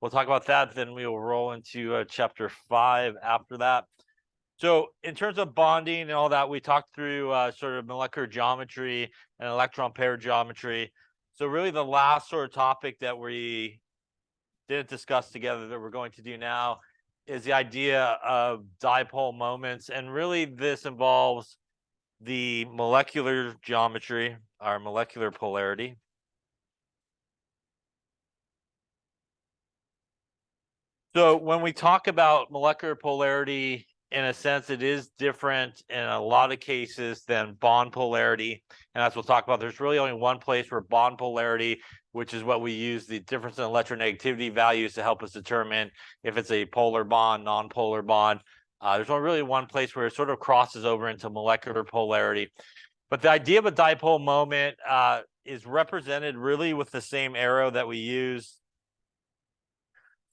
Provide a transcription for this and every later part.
we'll talk about that. Then we will roll into chapter 5 after that. So in terms of bonding and all that, we talked through sort of molecular geometry and electron pair geometry. So really the last sort of topic that we didn't discuss together that we're going to do now is the idea of dipole moments. And really this involves the molecular geometry, our molecular polarity. So when we talk about molecular polarity, in a sense, it is different in a lot of cases than bond polarity. And as we'll talk about, there's really only one place where bond polarity, which is what we use the difference in electronegativity values to help us determine if it's a polar bond, non-polar bond. There's only really one place where it sort of crosses over into molecular polarity. But the idea of a dipole moment is represented really with the same arrow that we use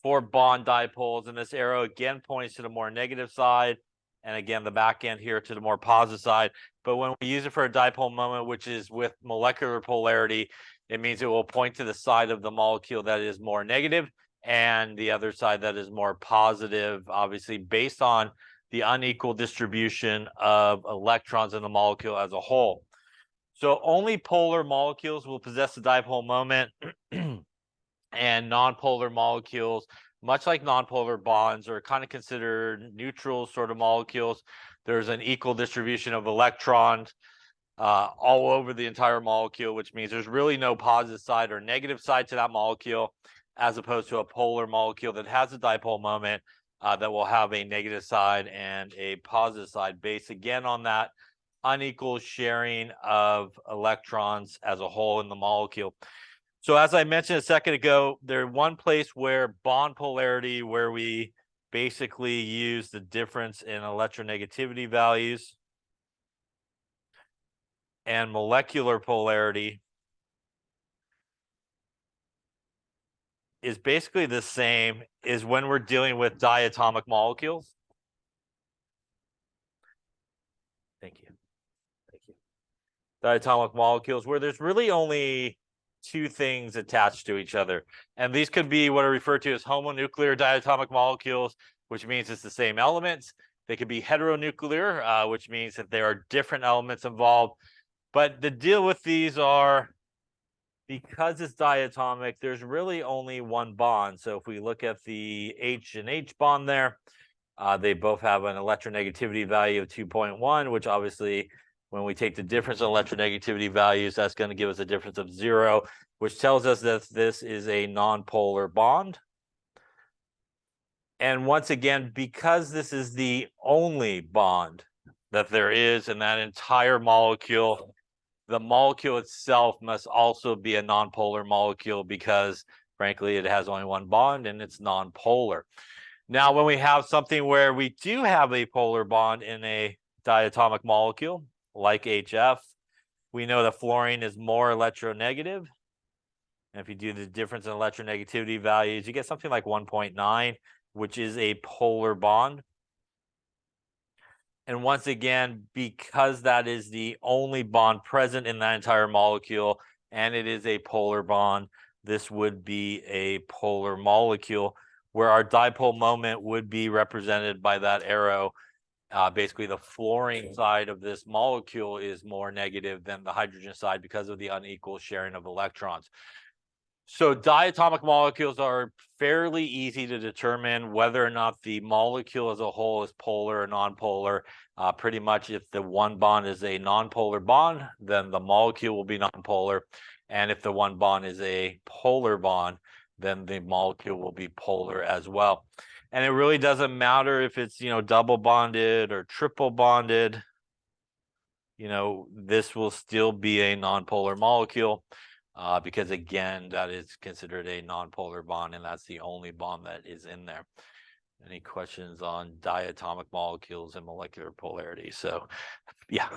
for bond dipoles, and this arrow again points to the more negative side, and again the back end here to the more positive side. But when we use it for a dipole moment, which is with molecular polarity, it means it will point to the side of the molecule that is more negative and the other side that is more positive, obviously based on the unequal distribution of electrons in the molecule as a whole. So only polar molecules will possess a dipole moment. And nonpolar molecules, much like nonpolar bonds, are kind of considered neutral sort of molecules. There's an equal distribution of electrons all over the entire molecule, which means there's really no positive side or negative side to that molecule, as opposed to a polar molecule that has a dipole moment that will have a negative side and a positive side based again on that unequal sharing of electrons as a whole in the molecule. So as I mentioned a second ago, there's one place where bond polarity, where we basically use the difference in electronegativity values, and molecular polarity is basically the same, is when we're dealing with diatomic molecules. Thank you. Thank you. Diatomic molecules, where there's really only two things attached to each other. And these could be what are referred to as homonuclear diatomic molecules, which means it's the same elements. They could be heteronuclear, which means that there are different elements involved. But the deal with these are, because it's diatomic, there's really only one bond. So if we look at the H and H bond there, they both have an electronegativity value of 2.1, which obviously when we take the difference in electronegativity values, that's going to give us a difference of 0, which tells us that this is a nonpolar bond. And once again, because this is the only bond that there is in that entire molecule, the molecule itself must also be a nonpolar molecule because, frankly, it has only one bond and it's nonpolar. Now, when we have something where we do have a polar bond in a diatomic molecule, like HF, we know that fluorine is more electronegative. And if you do the difference in electronegativity values, you get something like 1.9, which is a polar bond. And once again, because that is the only bond present in that entire molecule, and it is a polar bond, this would be a polar molecule, where our dipole moment would be represented by that arrow. Basically, the fluorine side of this molecule is more negative than the hydrogen side because of the unequal sharing of electrons. So diatomic molecules are fairly easy to determine whether or not the molecule as a whole is polar or nonpolar. Pretty much if the one bond is a nonpolar bond, then the molecule will be nonpolar. And if the one bond is a polar bond, then the molecule will be polar as well. And it really doesn't matter if it's, double bonded or triple bonded. This will still be a nonpolar molecule because, again, that is considered a nonpolar bond, and that's the only bond that is in there. Any questions on diatomic molecules and molecular polarity? So, yeah.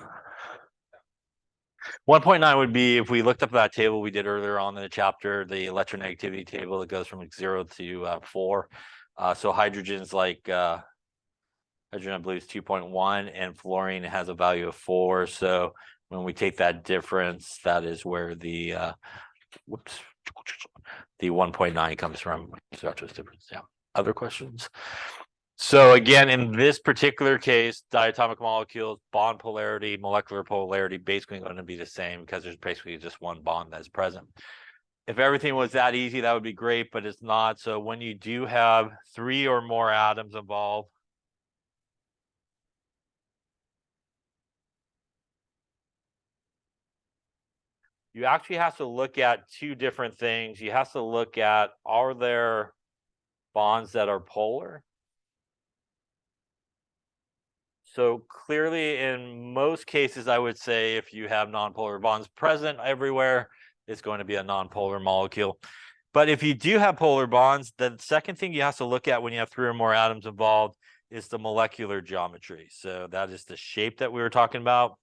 1.9 would be, if we looked up that table we did earlier on in the chapter, the electronegativity table that goes from 0 to 4. So hydrogen's like, hydrogen I believe is 2.1, and fluorine has a value of 4. So when we take that difference, that is where the, the 1.9 comes from such a difference. Yeah. Other questions? So again, in this particular case, diatomic molecules, bond polarity, molecular polarity, basically going to be the same because there's basically just one bond that's present. If everything was that easy, that would be great, but it's not. So when you do have 3 or more atoms involved, you actually have to look at 2 different things. You have to look at, are there bonds that are polar? So clearly, in most cases, I would say if you have nonpolar bonds present everywhere, it's going to be a nonpolar molecule. But if you do have polar bonds, the second thing you have to look at when you have 3 or more atoms involved is the molecular geometry. So that is the shape that we were talking about.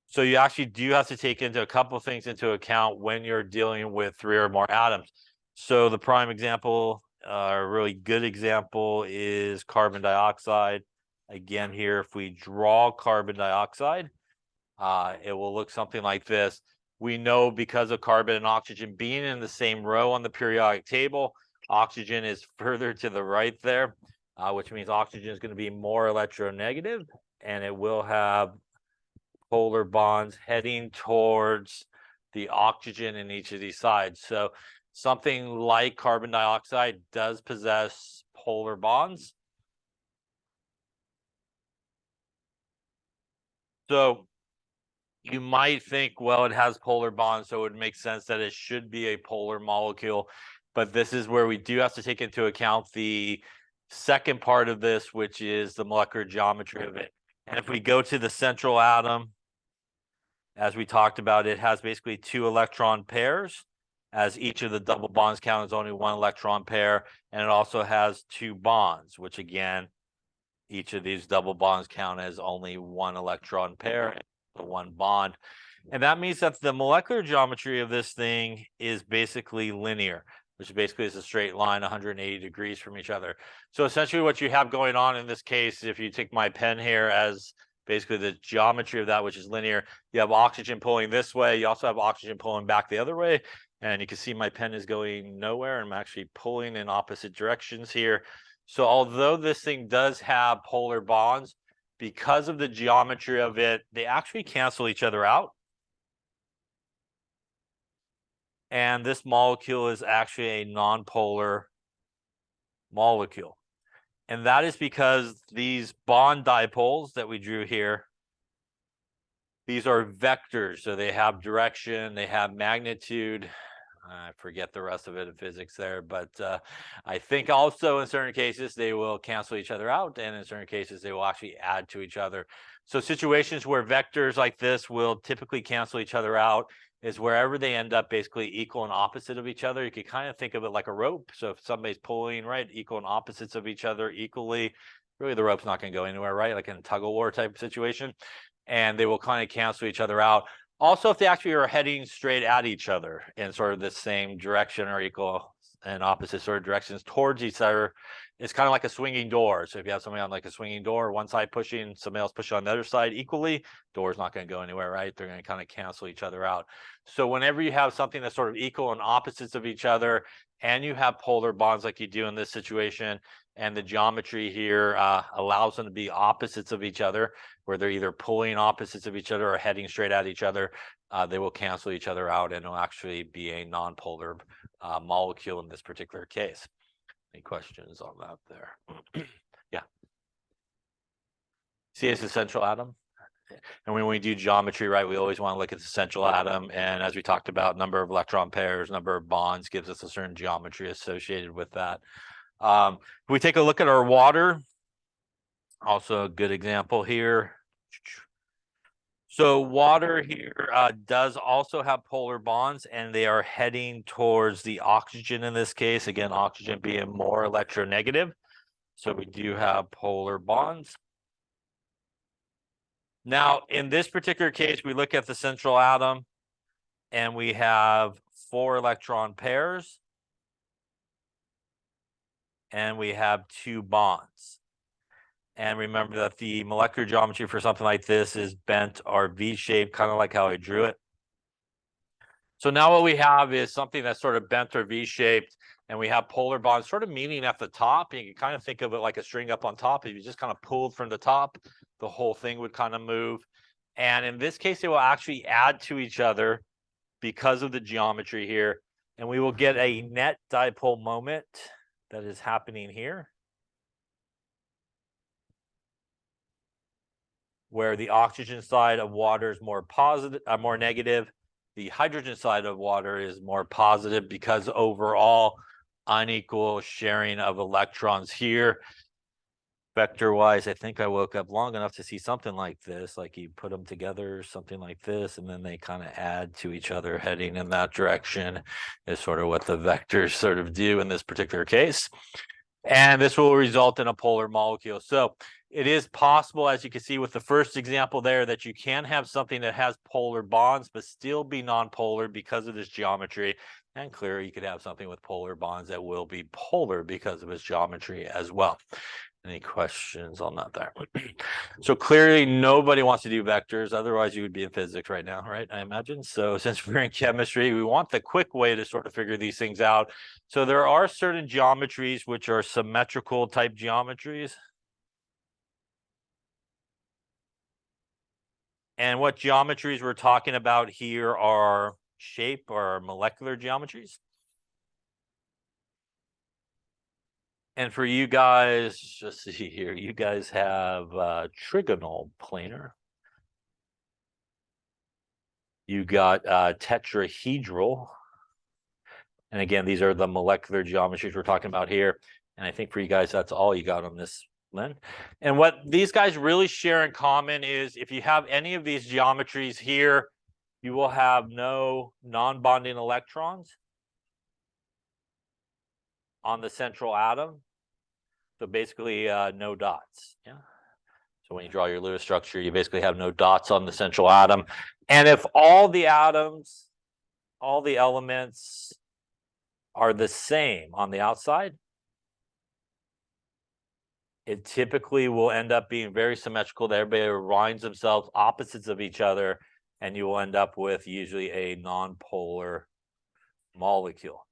So you actually do have to take into a couple of things into account when you're dealing with 3 or more atoms. So the prime example, a really good example, is carbon dioxide. Again, here, if we draw carbon dioxide, it will look something like this. We know because of carbon and oxygen being in the same row on the periodic table, oxygen is further to the right there, which means oxygen is going to be more electronegative, and it will have polar bonds heading towards the oxygen in each of these sides. So something like carbon dioxide does possess polar bonds. So you might think, well, it has polar bonds, so it would make sense that it should be a polar molecule. But this is where we do have to take into account the second part of this, which is the molecular geometry of it. And if we go to the central atom, as we talked about, it has basically 2 electron pairs, as each of the double bonds count as only 1 electron pair. And it also has 2 bonds, which again, each of these double bonds count as only 1 electron pair, the 1 bond. And that means that the molecular geometry of this thing is basically linear, which basically is a straight line 180 degrees from each other. So essentially what you have going on in this case, if you take my pen here as basically the geometry of that, which is linear, you have oxygen pulling this way. You also have oxygen pulling back the other way. And you can see my pen is going nowhere. I'm actually pulling in opposite directions here. So although this thing does have polar bonds, because of the geometry of it, they actually cancel each other out. And this molecule is actually a nonpolar molecule. And that is because these bond dipoles that we drew here, these are vectors. So they have direction, they have magnitude. I forget the rest of it in physics there, but I think also in certain cases they will cancel each other out, and in certain cases they will actually add to each other. So situations where vectors like this will typically cancel each other out is wherever they end up basically equal and opposite of each other. You could kind of think of it like a rope. So if somebody's pulling, right, equal and opposites of each other equally, really the rope's not going to go anywhere, right? Like in a tug of war type of situation. And they will kind of cancel each other out. Also, if they actually are heading straight at each other in sort of the same direction or equal and opposite sort of directions towards each other, it's kind of like a swinging door. So if you have somebody on like a swinging door, one side pushing, somebody else pushing on the other side equally, door's not going to go anywhere, right? They're going to kind of cancel each other out. So whenever you have something that's sort of equal and opposites of each other, and you have polar bonds like you do in this situation, and the geometry here allows them to be opposites of each other, where they're either pulling opposites of each other or heading straight at each other, they will cancel each other out, and it'll actually be a nonpolar molecule in this particular case. Any questions on that there? Yeah. See, it's a central atom. And when we do geometry, right, we always want to look at the central atom. And as we talked about, number of electron pairs, number of bonds gives us a certain geometry associated with that. If we take a look at our water, also a good example here. So water here does also have polar bonds, and they are heading towards the oxygen in this case. Again, oxygen being more electronegative. So we do have polar bonds. Now, in this particular case, we look at the central atom, and we have 4 electron pairs, and we have 2 bonds. And remember that the molecular geometry for something like this is bent or V-shaped, kind of like how I drew it. So now what we have is something that's sort of bent or V-shaped, and we have polar bonds sort of meeting at the top. And you can kind of think of it like a string up on top. If you just kind of pulled from the top, the whole thing would kind of move. And in this case, they will actually add to each other because of the geometry here. And we will get a net dipole moment that is happening here, where the oxygen side of water is more positive, more negative. The hydrogen side of water is more positive because overall unequal sharing of electrons here. Vector wise, I think I woke up long enough to see something like this, like you put them together, something like this, and then they kind of add to each other heading in that direction is sort of what the vectors sort of do in this particular case. And this will result in a polar molecule. So it is possible, as you can see with the first example there, that you can have something that has polar bonds, but still be nonpolar because of this geometry. And clearly, you could have something with polar bonds that will be polar because of its geometry as well. Any questions on that there? So clearly nobody wants to do vectors, otherwise you would be in physics right now, right? I imagine. So since we're in chemistry, we want the quick way to sort of figure these things out. So there are certain geometries which are symmetrical type geometries. And what geometries we're talking about here are shape or molecular geometries. And for you guys, just see here, you guys have trigonal planar. You got tetrahedral. And again, these are the molecular geometries we're talking about here. And I think for you guys, that's all you got on this, Lynn. And what these guys really share in common is if you have any of these geometries here, you will have no non-bonding electrons on the central atom. So basically no dots. Yeah. So when you draw your Lewis structure, you basically have no dots on the central atom. And if all the atoms, all the elements are the same on the outside, it typically will end up being very symmetrical. Everybody aligns themselves opposites of each other, and you will end up with usually a nonpolar molecule.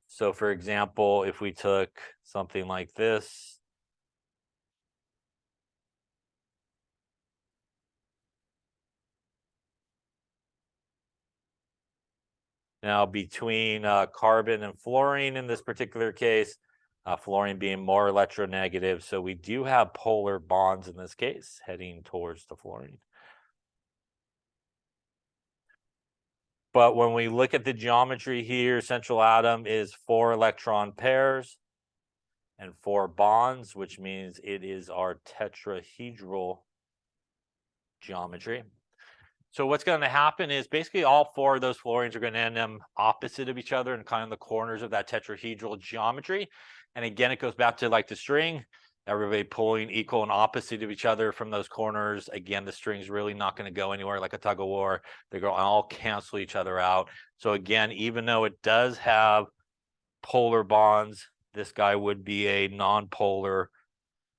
So for example, if we took something like this, now between carbon and fluorine in this particular case, fluorine being more electronegative. So we do have polar bonds in this case heading towards the fluorine. But when we look at the geometry here, central atom is 4 electron pairs and 4 bonds, which means it is our tetrahedral geometry. So what's going to happen is basically all 4 of those fluorines are going to end up opposite of each other in kind of the corners of that tetrahedral geometry. And again, it goes back to like the string. Everybody pulling equal and opposite of each other from those corners. Again, the string's really not going to go anywhere like a tug of war. They're going to all cancel each other out. So again, even though it does have polar bonds, this guy would be a non-polar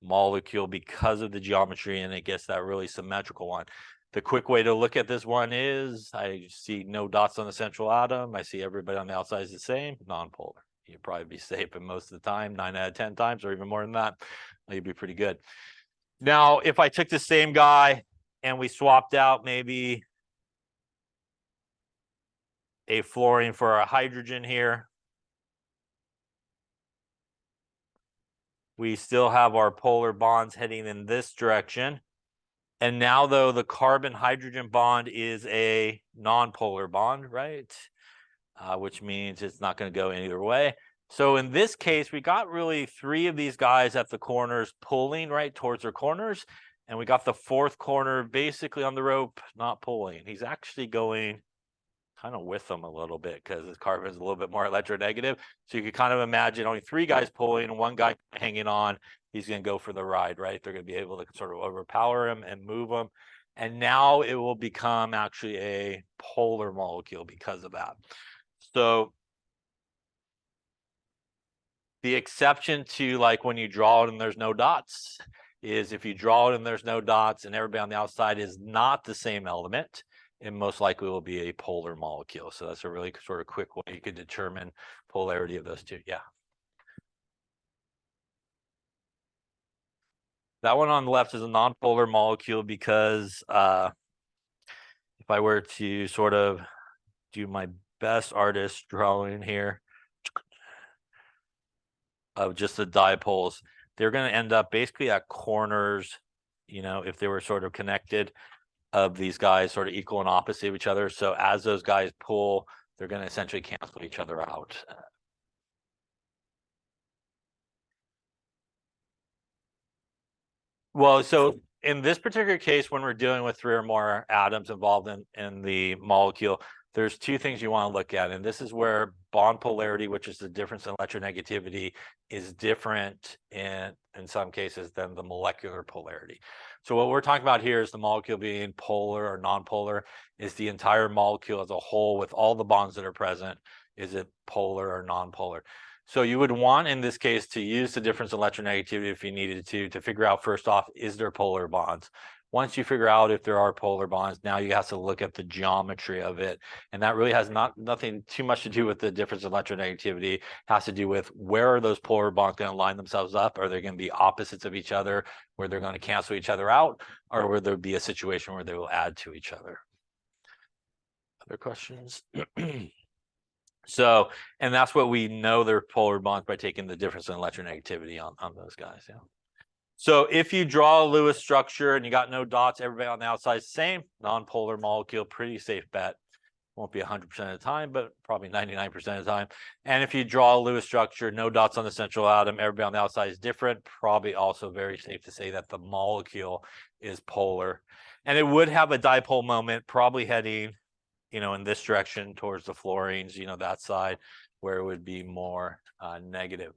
molecule because of the geometry, and it gets that really symmetrical one. The quick way to look at this one is I see no dots on the central atom. I see everybody on the outside is the same, non-polar. You'd probably be safe in most of the time, 9 out of 10 times, or even more than that. You'd be pretty good. Now, if I took the same guy and we swapped out maybe a fluorine for a hydrogen here, we still have our polar bonds heading in this direction. And now, though, the carbon-hydrogen bond is a non-polar bond, right? Which means it's not going to go either way. So in this case, we got really 3 of these guys at the corners pulling right towards their corners. And we got the 4th corner basically on the rope, not pulling. He's actually going kind of with them a little bit because his carbon is a little bit more electronegative. So you could kind of imagine only 3 guys pulling and 1 guy hanging on. He's going to go for the ride, right? They're going to be able to sort of overpower him and move him. And now it will become actually a polar molecule because of that. So the exception to like when you draw it and there's no dots is if you draw it and there's no dots and everybody on the outside is not the same element, it most likely will be a polar molecule. So that's a really sort of quick way you could determine polarity of those two. Yeah. That one on the left is a nonpolar molecule because if I were to sort of do my best artist drawing here of just the dipoles, they're going to end up basically at corners, you know, if they were sort of connected, of these guys sort of equal and opposite of each other. So as those guys pull, they're going to essentially cancel each other out. Well, so in this particular case, when we're dealing with 3 or more atoms involved in the molecule, there's 2 things you want to look at. And this is where bond polarity, which is the difference in electronegativity, is different in some cases than the molecular polarity. So what we're talking about here is the molecule being polar or nonpolar. Is the entire molecule as a whole with all the bonds that are present, is it polar or nonpolar? So you would want, in this case, to use the difference in electronegativity if you needed to figure out, first off, is there polar bonds? Once you figure out if there are polar bonds, now you have to look at the geometry of it. And that really has nothing too much to do with the difference in electronegativity. It has to do with where are those polar bonds going to line themselves up? Are they going to be opposites of each other, where they're going to cancel each other out? Or will there be a situation where they will add to each other? Other questions? So, and that's what we know they're polar bonds by taking the difference in electronegativity on those guys. Yeah. So if you draw a Lewis structure and you got no dots, everybody on the outside, same nonpolar molecule, pretty safe bet. Won't be 100% of the time, but probably 99% of the time. And if you draw a Lewis structure, no dots on the central atom, everybody on the outside is different, probably also very safe to say that the molecule is polar. And it would have a dipole moment, probably heading, you know, in this direction towards the fluorines, you know, that side where it would be more negative.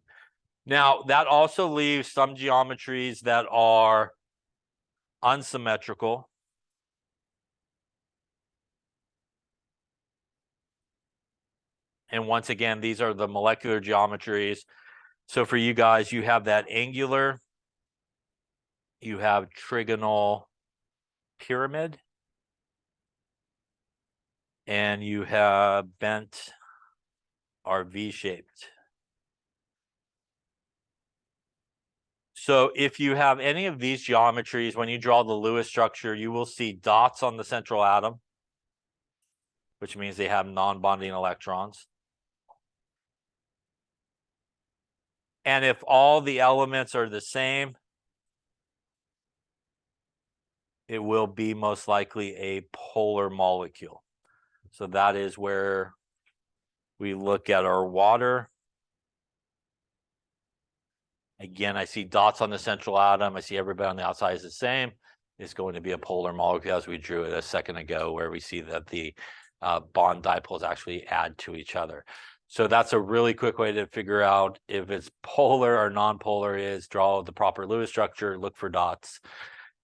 Now, that also leaves some geometries that are unsymmetrical. And once again, these are the molecular geometries. So for you guys, you have that angular, you have trigonal pyramid, and you have bent or V-shaped. So if you have any of these geometries, when you draw the Lewis structure, you will see dots on the central atom, which means they have non-bonding electrons. And if all the elements are the same, it will be most likely a polar molecule. So that is where we look at our water. Again, I see dots on the central atom. I see everybody on the outside is the same. It's going to be a polar molecule, as we drew it a second ago, where we see that the bond dipoles actually add to each other. So that's a really quick way to figure out if it's polar or non-polar is draw the proper Lewis structure, look for dots,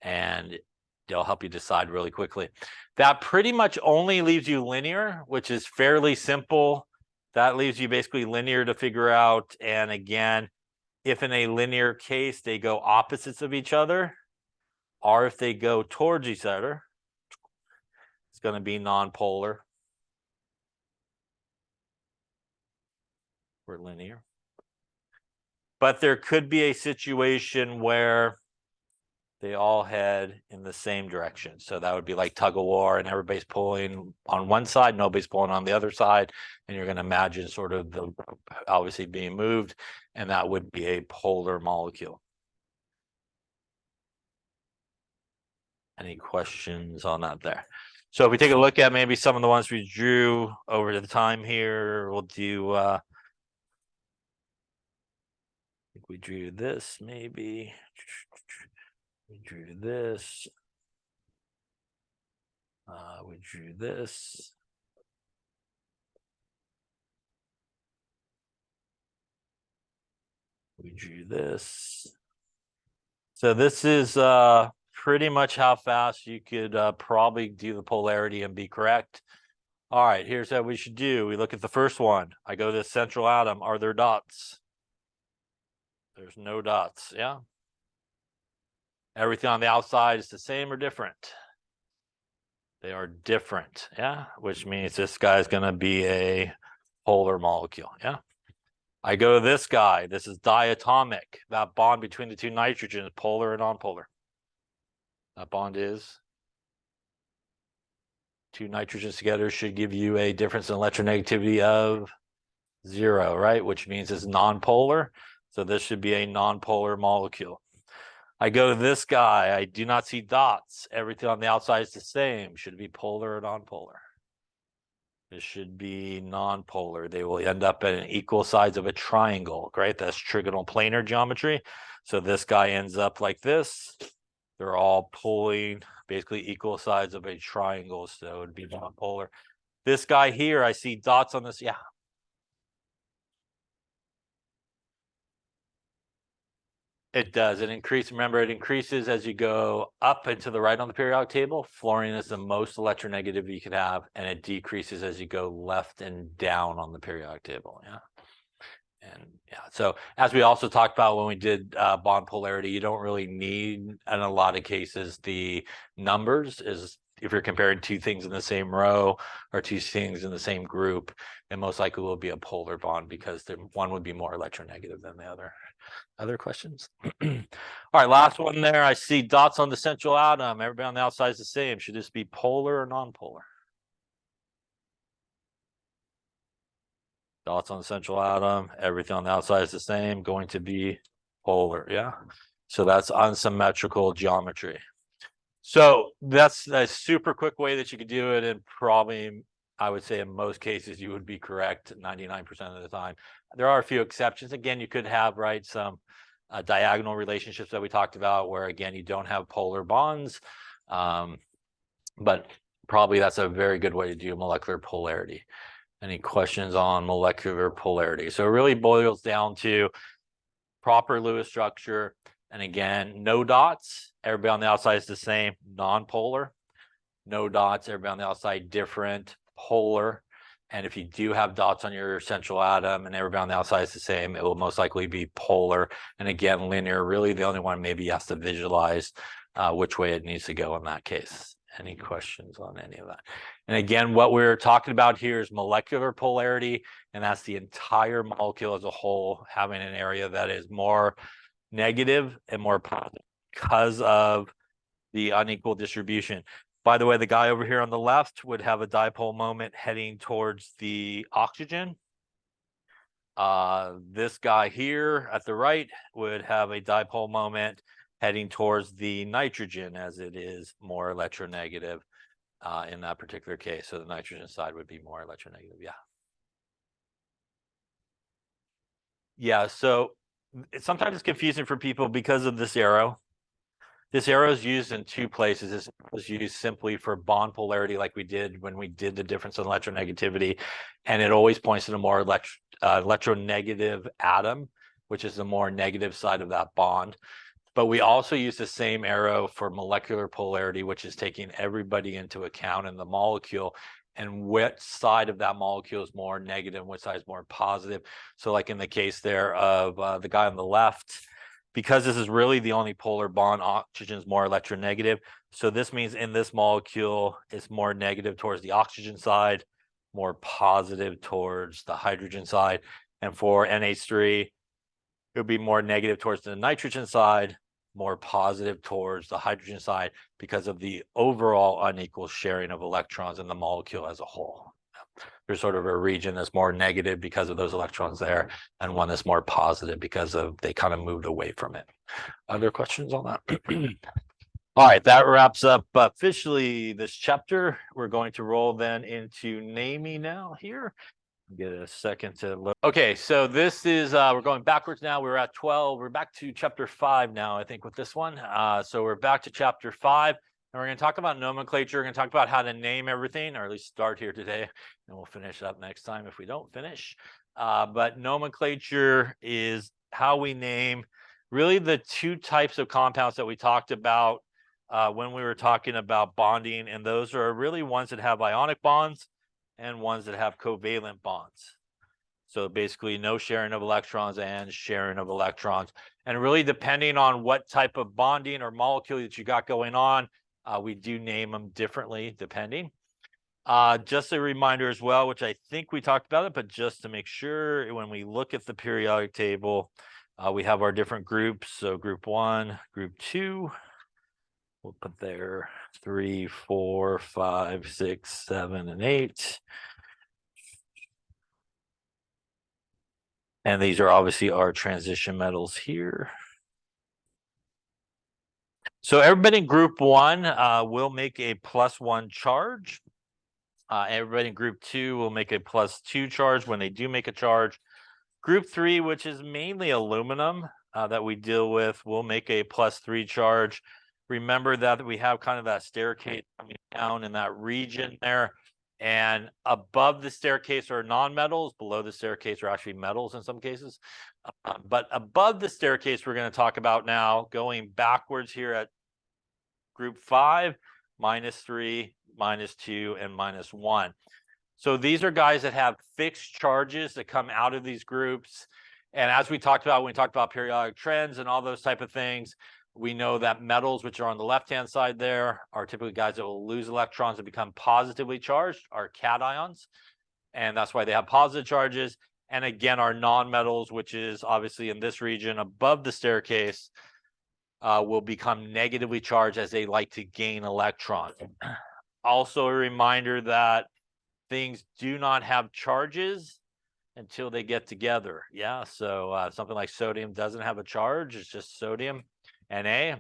and they'll help you decide really quickly. That pretty much only leaves you linear, which is fairly simple. That leaves you basically linear to figure out. And again, if in a linear case, they go opposites of each other, or if they go towards each other, it's going to be non-polar or linear. But there could be a situation where they all head in the same direction. So that would be like tug of war, and everybody's pulling on one side, nobody's pulling on the other side. And you're going to imagine sort of the obviously being moved, and that would be a polar molecule. Any questions on that there? So if we take a look at maybe some of the ones we drew over the time here, we'll do, I think we drew this maybe. We drew this. We drew this. We drew this. So this is pretty much how fast you could probably do the polarity and be correct. All right, here's how we should do. We look at the first one. I go to the central atom. Are there dots? There's no dots, yeah? Everything on the outside is the same or different. They are different, yeah, which means this guy is going to be a polar molecule, yeah. I go to this guy. This is diatomic. That bond between the two nitrogens, polar and nonpolar. That bond is two nitrogens together should give you a difference in electronegativity of 0, right? Which means it's nonpolar. So this should be a nonpolar molecule. I go to this guy. I do not see dots. Everything on the outside is the same. Should it be polar or nonpolar? This should be nonpolar. They will end up at an equal sides of a triangle, right? That's trigonal planar geometry. So this guy ends up like this. They're all pulling basically equal sides of a triangle, so it would be nonpolar. This guy here, I see dots on this. Yeah. It does. It increases. Remember, it increases as you go up and to the right on the periodic table. Fluorine is the most electronegative you could have, and it decreases as you go left and down on the periodic table. Yeah. And yeah, so as we also talked about when we did bond polarity, you don't really need, in a lot of cases, the numbers. Is if you're comparing two things in the same row or two things in the same group, it most likely will be a polar bond because one would be more electronegative than the other. Other questions? All right, last one there. I see dots on the central atom. Everybody on the outside is the same. Should this be polar or nonpolar? Dots on the central atom. Everything on the outside is the same. Going to be polar. Yeah. So that's unsymmetrical geometry. So that's a super quick way that you could do it, and probably I would say in most cases you would be correct 99% of the time. There are a few exceptions. Again, you could have some diagonal relationships that we talked about where again you don't have polar bonds, but probably that's a very good way to do molecular polarity. Any questions on molecular polarity? So it really boils down to proper Lewis structure. And again, no dots. Everybody on the outside is the same, non-polar. No dots. Everybody on the outside different, polar. And if you do have dots on your central atom and everybody on the outside is the same, it will most likely be polar. And again, linear. Really, the only one maybe you have to visualize which way it needs to go in that case. Any questions on any of that? And again, what we're talking about here is molecular polarity, and that's the entire molecule as a whole having an area that is more negative and more positive because of the unequal distribution. By the way, the guy over here on the left would have a dipole moment heading towards the oxygen. This guy here at the right would have a dipole moment heading towards the nitrogen, as it is more electronegative in that particular case. So the nitrogen side would be more electronegative. Yeah. Yeah. So sometimes it's confusing for people because of this arrow. This arrow is used in two places. This was used simply for bond polarity, like we did when we did the difference in electronegativity, and it always points to the more electronegative atom, which is the more negative side of that bond. But we also use the same arrow for molecular polarity, which is taking everybody into account in the molecule and which side of that molecule is more negative and which side is more positive. So like in the case there of the guy on the left, because this is really the only polar bond, oxygen is more electronegative. So this means in this molecule, it's more negative towards the oxygen side, more positive towards the hydrogen side. And for NH3, it would be more negative towards the nitrogen side, more positive towards the hydrogen side because of the overall unequal sharing of electrons in the molecule as a whole. There's sort of a region that's more negative because of those electrons there, and one that's more positive because of they kind of moved away from it. Other questions on that? All right, that wraps up officially this chapter. We're going to roll then into naming now here. Get a second to look. Okay, so this is we're going backwards now. We're at 12. We're back to chapter 5 now, I think, with this one. So we're back to chapter 5, and we're going to talk about nomenclature. We're going to talk about how to name everything, or at least start here today, and we'll finish up next time if we don't finish. But nomenclature is how we name really the two types of compounds that we talked about when we were talking about bonding, and those are really ones that have ionic bonds and ones that have covalent bonds. So basically no sharing of electrons and sharing of electrons. And really depending on what type of bonding or molecule that you got going on, we do name them differently depending. Just a reminder as well, which I think we talked about it, but just to make sure when we look at the periodic table, we have our different groups. So group 1, group 2, we'll put there 3, 4, 5, 6, 7, and 8. And these are obviously our transition metals here. So everybody in group 1 will make a +1 charge. Everybody in group 2 will make a +2 charge when they do make a charge. Group 3, which is mainly aluminum that we deal with, will make a +3 charge. Remember that we have kind of that staircase coming down in that region there. And above the staircase are nonmetals. Below the staircase are actually metals in some cases. But above the staircase, we're going to talk about now going backwards here at group 5, -3, -2, and -1. So these are guys that have fixed charges that come out of these groups. And as we talked about when we talked about periodic trends and all those type of things, we know that metals, which are on the left-hand side there, are typically guys that will lose electrons and become positively charged, are cations. And that's why they have positive charges. And again, our nonmetals, which is obviously in this region above the staircase, will become negatively charged as they like to gain electrons. Also a reminder that things do not have charges until they get together. Yeah, so something like sodium doesn't have a charge. It's just sodium, Na.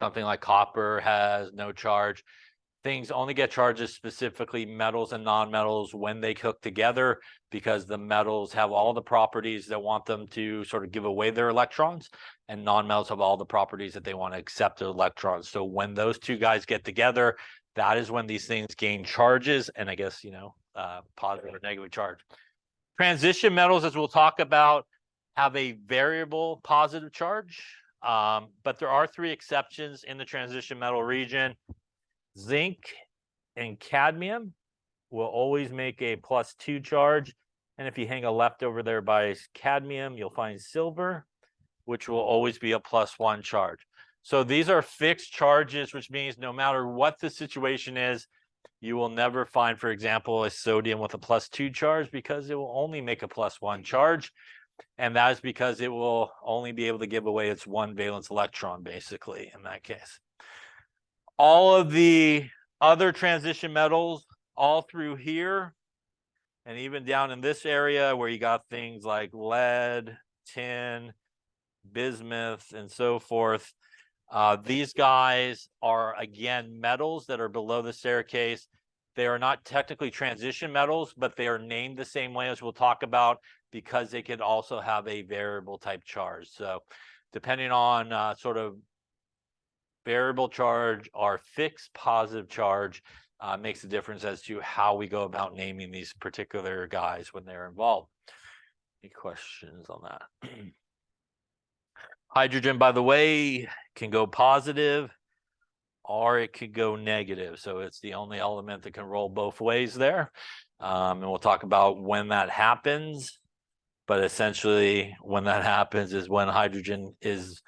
Something like copper has no charge. Things only get charges, specifically metals and nonmetals, when they hook together, because the metals have all the properties that want them to sort of give away their electrons, and nonmetals have all the properties that they want to accept their electrons. So when those two guys get together, that is when these things gain charges, and I guess, positive or negative charge. Transition metals, as we'll talk about, have a variable positive charge, but there are 3 exceptions in the transition metal region. Zinc and cadmium will always make a +2 charge. And if you hang a left over there by cadmium, you'll find silver, which will always be a +1 charge. So these are fixed charges, which means no matter what the situation is, you will never find, for example, a sodium with a +2 charge, because it will only make a +1 charge. And that is because it will only be able to give away its 1 valence electron, basically, in that case. All of the other transition metals, all through here, and even down in this area where you got things like lead, tin, bismuth, and so forth, these guys are, again, metals that are below the staircase. They are not technically transition metals, but they are named the same way, as we'll talk about, because they could also have a variable type charge. So depending on sort of variable charge or fixed positive charge, makes a difference as to how we go about naming these particular guys when they're involved. Any questions on that? Hydrogen, by the way, can go positive or it could go negative. So it's the only element that can roll both ways there. And we'll talk about when that happens. But essentially, when that happens is when hydrogen is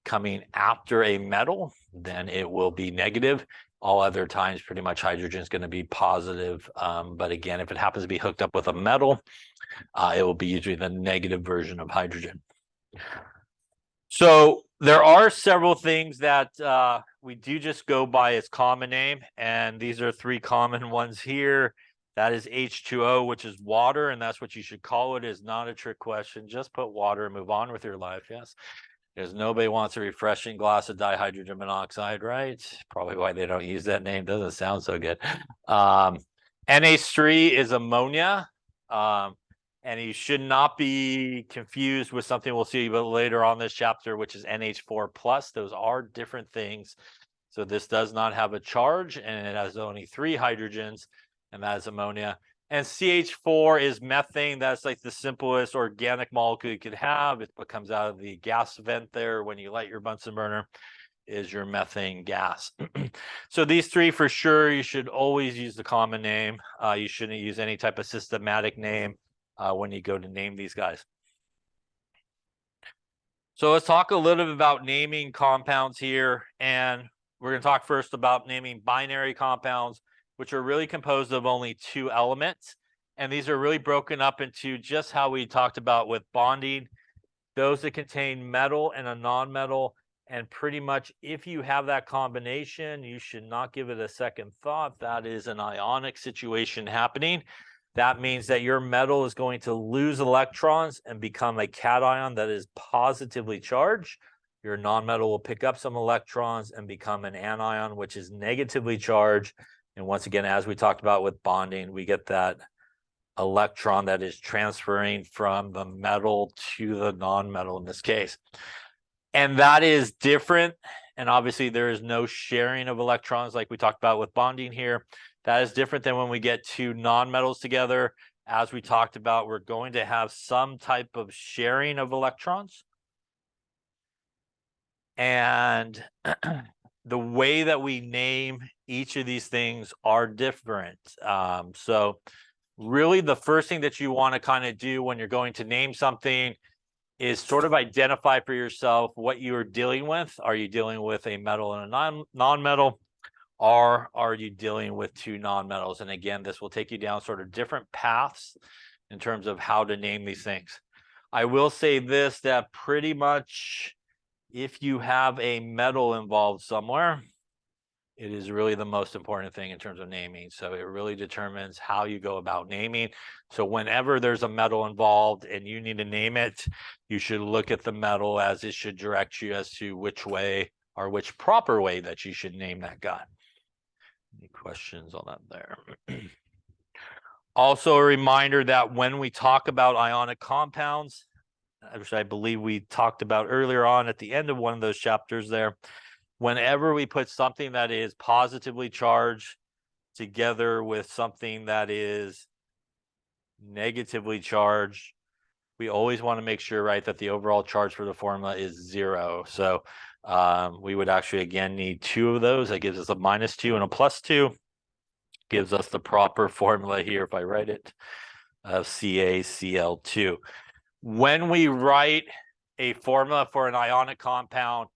coming after a metal, then it will be negative. All other times, pretty much hydrogen is going to be positive. But again, if it happens to be hooked up with a metal, it will be usually the negative version of hydrogen. So there are several things that we do just go by its common name, and these are 3 common ones here. That is H2O, which is water, and that's what you should call it. It's not a trick question. Just put water and move on with your life, yes? Because nobody wants a refreshing glass of dihydrogen monoxide, right? Probably why they don't use that name. Doesn't sound so good. NH3 is ammonia. And you should not be confused with something we'll see later on this chapter, which is NH4+. Those are different things. So this does not have a charge, and it has only 3 hydrogens, and that is ammonia. And CH4 is methane. That's like the simplest organic molecule you could have. It's what comes out of the gas vent there when you light your Bunsen burner, is your methane gas. So these 3 for sure, you should always use the common name. You shouldn't use any type of systematic name. when you go to name these guys. So let's talk a little bit about naming compounds here. And we're going to talk first about naming binary compounds, which are really composed of only two elements. And these are really broken up into just how we talked about with bonding, those that contain metal and a non-metal. And pretty much if you have that combination, you should not give it a second thought. That is an ionic situation happening. That means that your metal is going to lose electrons and become a cation that is positively charged. Your nonmetal will pick up some electrons and become an anion, which is negatively charged. And once again, as we talked about with bonding, we get that electron that is transferring from the metal to the nonmetal in this case. And that is different. And obviously there is no sharing of electrons like we talked about with bonding here. That is different than when we get two nonmetals together. As we talked about, we're going to have some type of sharing of electrons. And the way that we name each of these things are different. So really the first thing that you want to kind of do when you're going to name something is sort of identify for yourself what you're dealing with. Are you dealing with a metal and a non-metal? Or are you dealing with two nonmetals? And again, this will take you down sort of different paths in terms of how to name these things. I will say this, that pretty much if you have a metal involved somewhere, it is really the most important thing in terms of naming. So it really determines how you go about naming. So whenever there's a metal involved and you need to name it, you should look at the metal as it should direct you as to which way or which proper way that you should name that guy. Any questions on that there? Also a reminder that when we talk about ionic compounds, which I believe we talked about earlier on at the end of one of those chapters there, whenever we put something that is positively charged together with something that is negatively charged, we always want to make sure, right, that the overall charge for the formula is 0. So we would actually, again, need 2 of those. That gives us a -2 and a +2. Gives us the proper formula here, if I write it, of CaCl2. When we write a formula for an ionic compound,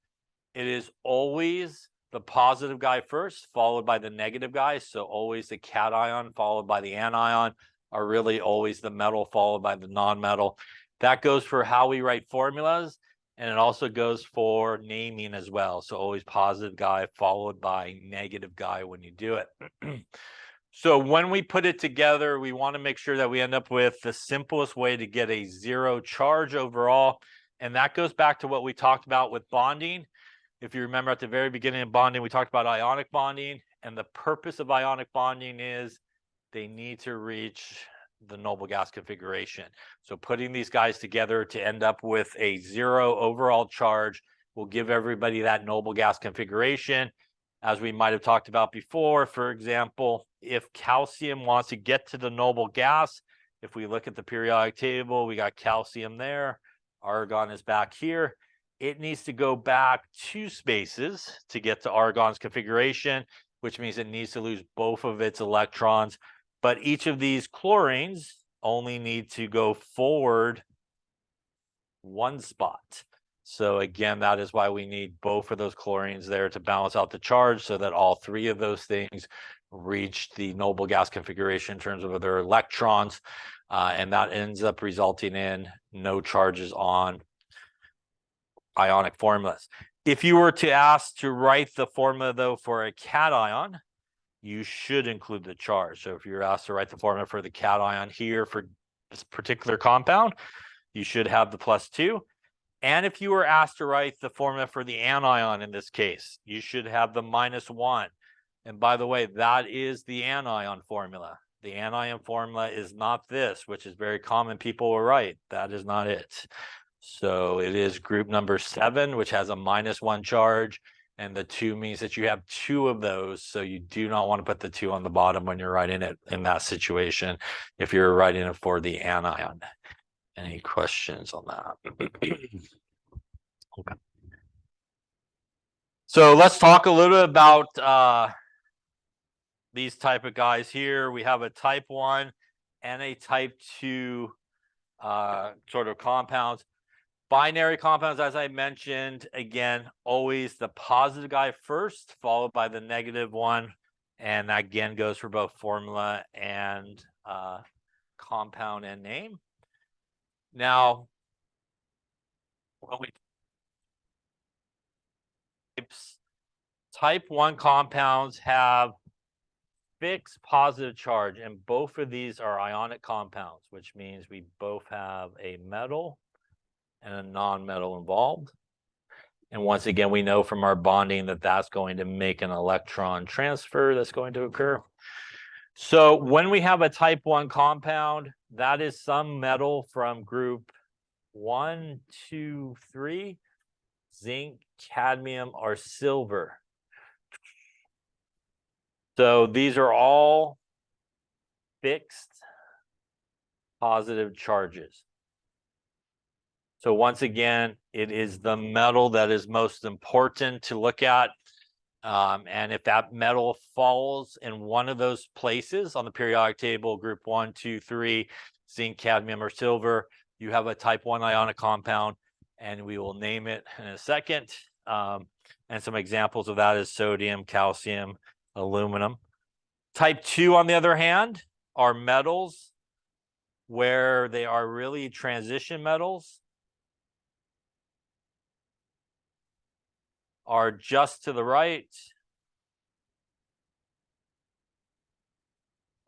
it is always the positive guy first, followed by the negative guy. So always the cation followed by the anion, are really always the metal followed by the non-metal. That goes for how we write formulas, and it also goes for naming as well. So always positive guy followed by negative guy when you do it. So when we put it together, we want to make sure that we end up with the simplest way to get a 0 charge overall. And that goes back to what we talked about with bonding. If you remember at the very beginning of bonding, we talked about ionic bonding. And the purpose of ionic bonding is they need to reach the noble gas configuration. So putting these guys together to end up with a 0 overall charge will give everybody that noble gas configuration. As we might have talked about before, for example, if calcium wants to get to the noble gas, if we look at the periodic table, we got calcium there, argon is back here. It needs to go back 2 spaces to get to argon's configuration, which means it needs to lose both of its electrons. But each of these chlorines only need to go forward 1 spot. So again, that is why we need both of those chlorines there to balance out the charge so that all 3 of those things reach the noble gas configuration in terms of their electrons. And that ends up resulting in no charges on ionic formulas. If you were to ask to write the formula, though, for a cation, you should include the charge. So if you're asked to write the formula for the cation here for this particular compound, you should have the +2. And if you were asked to write the formula for the anion in this case, you should have the -1. And by the way, that is the anion formula. The anion formula is not this, which is very common. People will write. That is not it. So it is group number 7, which has a -1 charge. And the 2 means that you have 2 of those. So you do not want to put the 2 on the bottom when you're writing it in that situation, if you're writing it for the anion. Any questions on that? Okay. So let's talk a little bit about these type of guys here. We have a type 1 and a type 2 sort of compounds. Binary compounds, as I mentioned, again, always the positive guy first, followed by the negative one. And that again goes for both formula and compound and name. Now, when we type 1 compounds have fixed positive charge, and both of these are ionic compounds, which means we both have a metal and a non-metal involved. And once again, we know from our bonding that that's going to make an electron transfer that's going to occur. So when we have a type 1 compound, that is some metal from group 1, 2, 3, zinc, cadmium, or silver. So these are all fixed positive charges. So once again, it is the metal that is most important to look at. And if that metal falls in one of those places on the periodic table, group 1, 2, 3, zinc, cadmium, or silver, you have a type 1 ionic compound, and we will name it in a second. And some examples of that is sodium, calcium, aluminum. Type 2, on the other hand, are metals where they are really transition metals, are just to the right,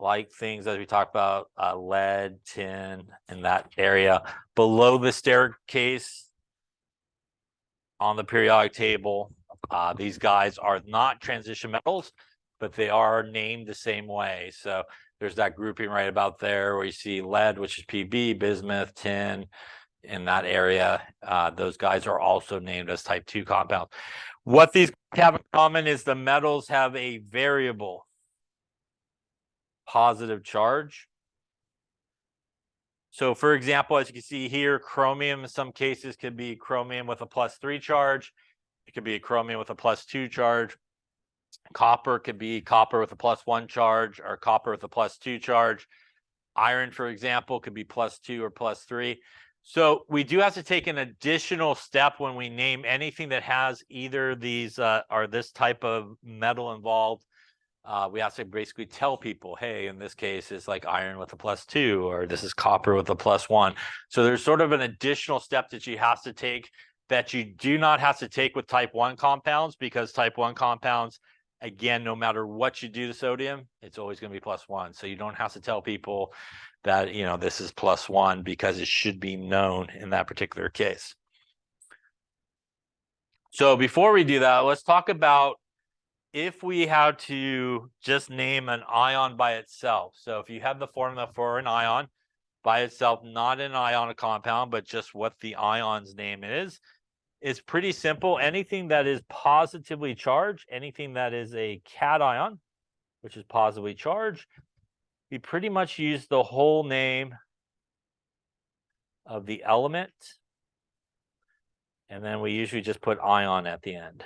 like things as we talked about, lead, tin, in that area. Below the staircase on the periodic table, these guys are not transition metals, but they are named the same way. So there's that grouping right about there where you see lead, which is Pb, bismuth, tin, in that area. Those guys are also named as type 2 compounds. What these have in common is the metals have a variable positive charge. So for example, as you can see here, chromium in some cases could be chromium with a +3 charge. It could be a chromium with a +2 charge. Copper could be copper with a +1 charge or copper with a +2 charge. Iron, for example, could be +2 or +3. So we do have to take an additional step when we name anything that has either these or this type of metal involved. We have to basically tell people, hey, in this case, it's like iron with a +2, or this is copper with a +1. So there's sort of an additional step that you have to take that you do not have to take with type 1 compounds, because type 1 compounds, again, no matter what you do to sodium, it's always going to be +1. So you don't have to tell people that, you know, this is +1, because it should be known in that particular case. So before we do that, let's talk about if we have to just name an ion by itself. So if you have the formula for an ion by itself, not an ionic compound, but just what the ion's name is, it's pretty simple. Anything that is positively charged, anything that is a cation, which is positively charged, we pretty much use the whole name of the element, and then we usually just put ion at the end.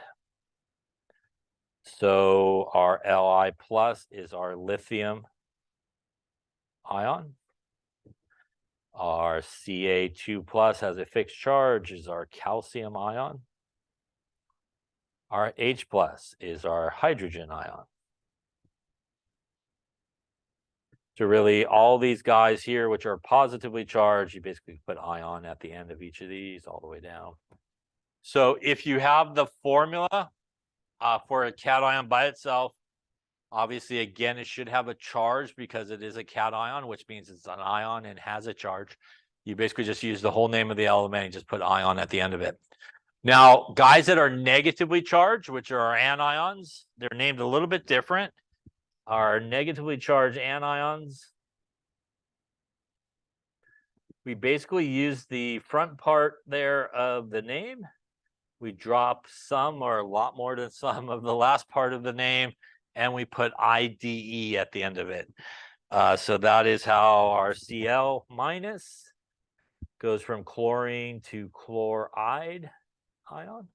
So our Li plus is our lithium ion. Our Ca2 plus has a fixed charge, is our calcium ion. Our H plus is our hydrogen ion. So really, all these guys here, which are positively charged, you basically put ion at the end of each of these all the way down. So if you have the formula for a cation by itself, obviously, again, it should have a charge because it is a cation, which means it's an ion and has a charge. You basically just use the whole name of the element and just put ion at the end of it. Now, guys that are negatively charged, which are our anions, they're named a little bit different. Our negatively charged anions, we basically use the front part there of the name. We drop some or a lot more than some of the last part of the name, and we put IDE at the end of it. So that is how our Cl minus goes from chlorine to chloride ion.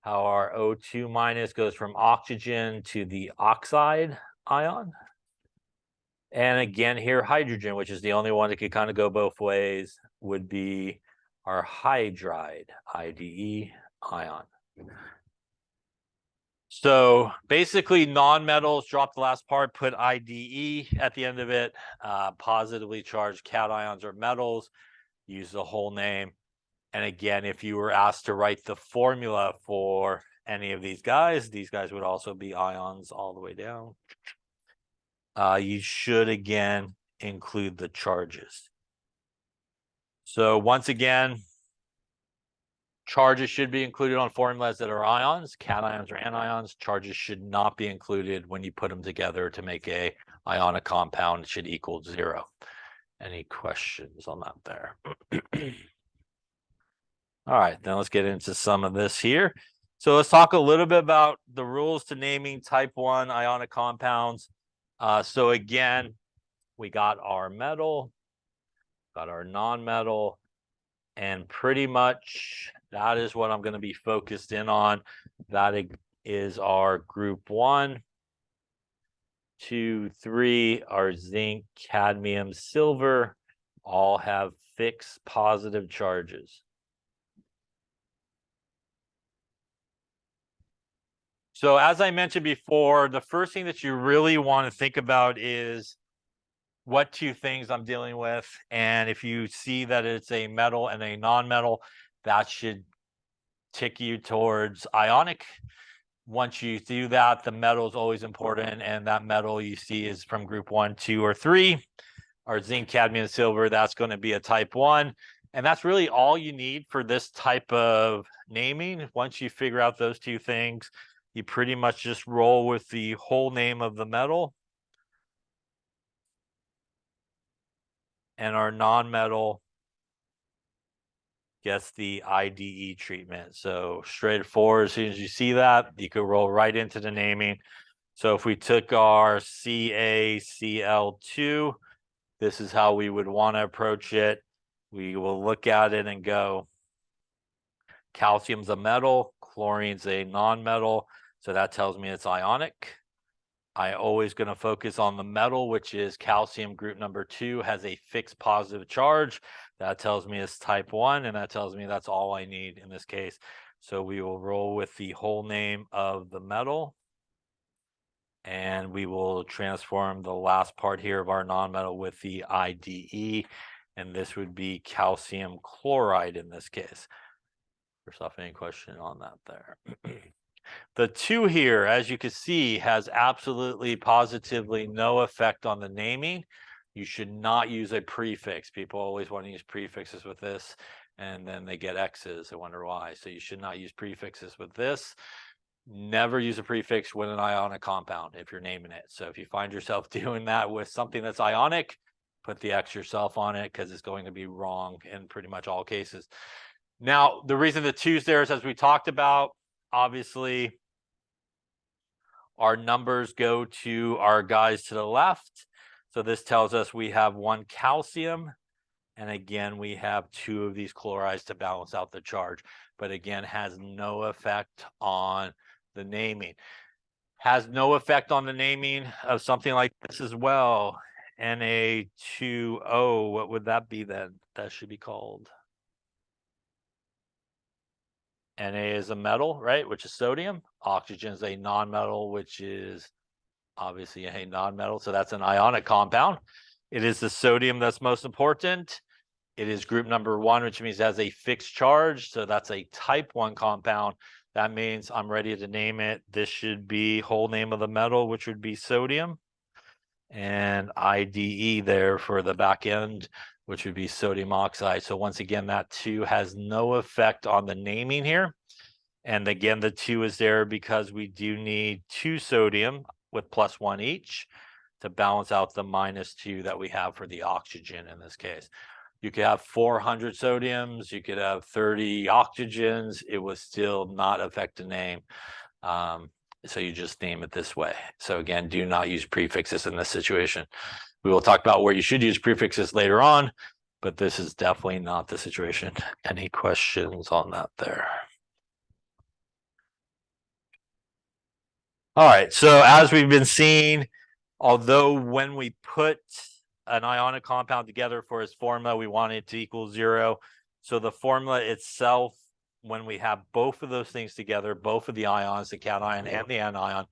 How our O2 minus goes from oxygen to the oxide ion. And again here, hydrogen, which is the only one that could kind of go both ways, would be our hydride, IDE, ion. So basically non-metals, drop the last part, put IDE at the end of it. Positively charged cations or metals, use the whole name. And again, if you were asked to write the formula for any of these guys would also be ions all the way down. You should again include the charges. So once again, charges should be included on formulas that are ions, cations or anions. Charges should not be included when you put them together to make a ionic compound. It should equal 0. Any questions on that there? All right, then let's get into some of this here. So let's talk a little bit about the rules to naming type 1 ionic compounds. So again, we got our metal, got our non-metal, and pretty much that is what I'm going to be focused in on. That is our group 1, 2, 3, our zinc, cadmium, silver, all have fixed positive charges. So as I mentioned before, the first thing that you really want to think about is what two things I'm dealing with. And if you see that it's a metal and a non-metal, that should tick you towards ionic. Once you do that, the metal is always important. And that metal you see is from group 1, 2, or 3. Our zinc, cadmium, silver, that's going to be a type 1. And that's really all you need for this type of naming. Once you figure out those two things, you pretty much just roll with the whole name of the metal. And our non-metal gets the IDE treatment. So straightforward, as soon as you see that, you could roll right into the naming. So if we took our CaCl2, this is how we would want to approach it. We will look at it and go, calcium's a metal, chlorine's a non-metal, so that tells me it's ionic. I always going to focus on the metal, which is calcium group number 2, has a fixed positive charge. That tells me it's type 1, and that tells me that's all I need in this case. So we will roll with the whole name of the metal, and we will transform the last part here of our non-metal with the IDE, and this would be calcium chloride in this case. First off, any question on that there? The 2 here, as you can see, has absolutely positively no effect on the naming. You should not use a prefix. People always want to use prefixes with this, and then they get X's. I wonder why. So you should not use prefixes with this. Never use a prefix with an ionic compound if you're naming it. So if you find yourself doing that with something that's ionic, put the X yourself on it, because it's going to be wrong in pretty much all cases. Now, the reason the 2's there is, as we talked about, obviously, our numbers go to our guys to the left. So this tells us we have 1 calcium. And again, we have 2 of these chlorides to balance out the charge. But again, has no effect on the naming. Has no effect on the naming of something like this as well. Na2O, what would that be then? That should be called. Na is a metal, right, which is sodium. Oxygen is a non-metal, which is obviously a non-metal. So that's an ionic compound. It is the sodium that's most important. It is group number 1, which means it has a fixed charge. So that's a type 1 compound. That means I'm ready to name it. This should be whole name of the metal, which would be sodium. And IDE there for the back end, which would be sodium oxide. So once again, that 2 has no effect on the naming here. And again, the 2 is there because we do need 2 sodium with +1 each to balance out the -2 that we have for the oxygen in this case. You could have 400 sodiums, you could have 30 oxygens, it will still not affect the name. So you just name it this way. So again, do not use prefixes in this situation. We will talk about where you should use prefixes later on, but this is definitely not the situation. Any questions on that there? All right, so as we've been seeing, Although when we put an ionic compound together for its formula, we want it to equal 0. So the formula itself, when we have both of those things together, both of the ions, the cation and the anion,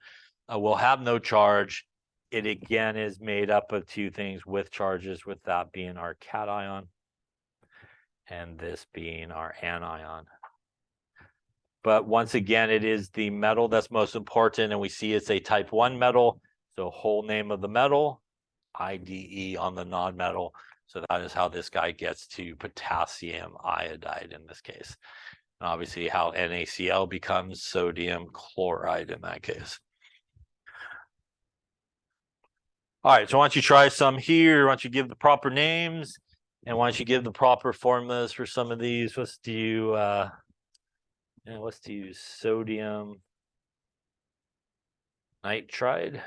will have no charge. It again is made up of two things with charges, with that being our cation and this being our anion. But once again, it is the metal that's most important, and we see it's a type 1 metal. So whole name of the metal, IDE on the non-metal. So that is how this guy gets to potassium iodide in this case. And obviously how NaCl becomes sodium chloride in that case. All right, so why don't you try some here? Why don't you give the proper names? And why don't you give the proper formulas for some of these? Let's do sodium nitride.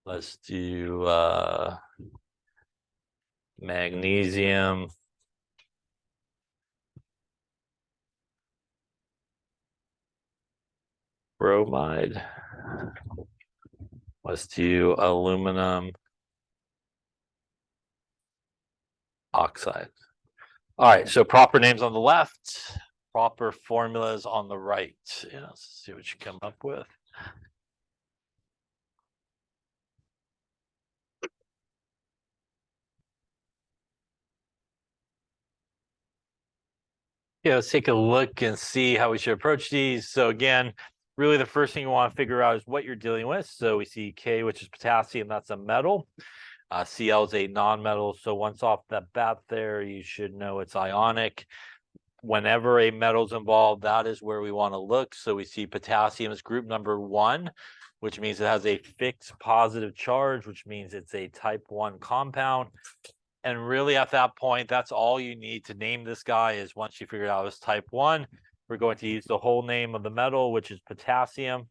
Let's do magnesium bromide. Let's do aluminum oxide. All right, so proper names on the left, proper formulas on the right. Yeah, let's see what you come up with. Yeah, let's take a look and see how we should approach these. So again, really the first thing you want to figure out is what you're dealing with. So we see K, which is potassium, that's a metal. Cl is a non-metal. So once off the bat there, you should know it's ionic. Whenever a metal's involved, that is where we want to look. So we see potassium is group number 1, which means it has a fixed positive charge, which means it's a type 1 compound. And really at that point, that's all you need to name this guy. Is once you figure out it's type 1, we're going to use the whole name of the metal, which is potassium.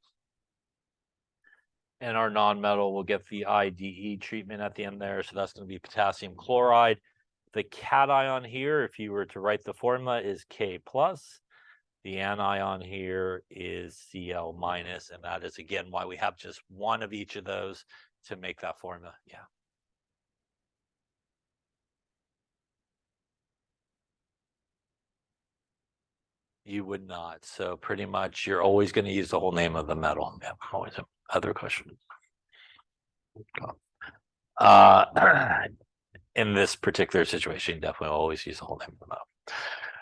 And our non-metal will get the IDE treatment at the end there. So that's going to be potassium chloride. The cation here, if you were to write the formula, is K+. The anion here is Cl-, and that is again why we have just one of each of those to make that formula. Yeah. You would not. So pretty much you're always going to use the whole name of the metal. Yeah, always. Other questions? In this particular situation, you definitely always use the whole name of the metal.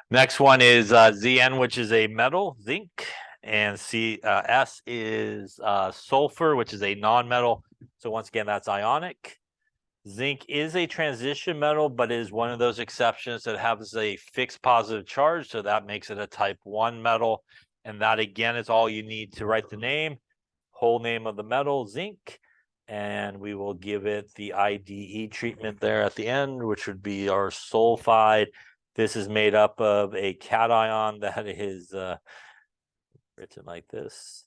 Next one is Zn, which is a metal, zinc, and S is sulfur, which is a non-metal. So once again, that's ionic. Zinc is a transition metal, but is one of those exceptions that has a fixed positive charge. So that makes it a type 1 metal. And that again is all you need to write the name, whole name of the metal, zinc. And we will give it the IDE treatment there at the end, which would be our sulfide. This is made up of a cation that is written like this,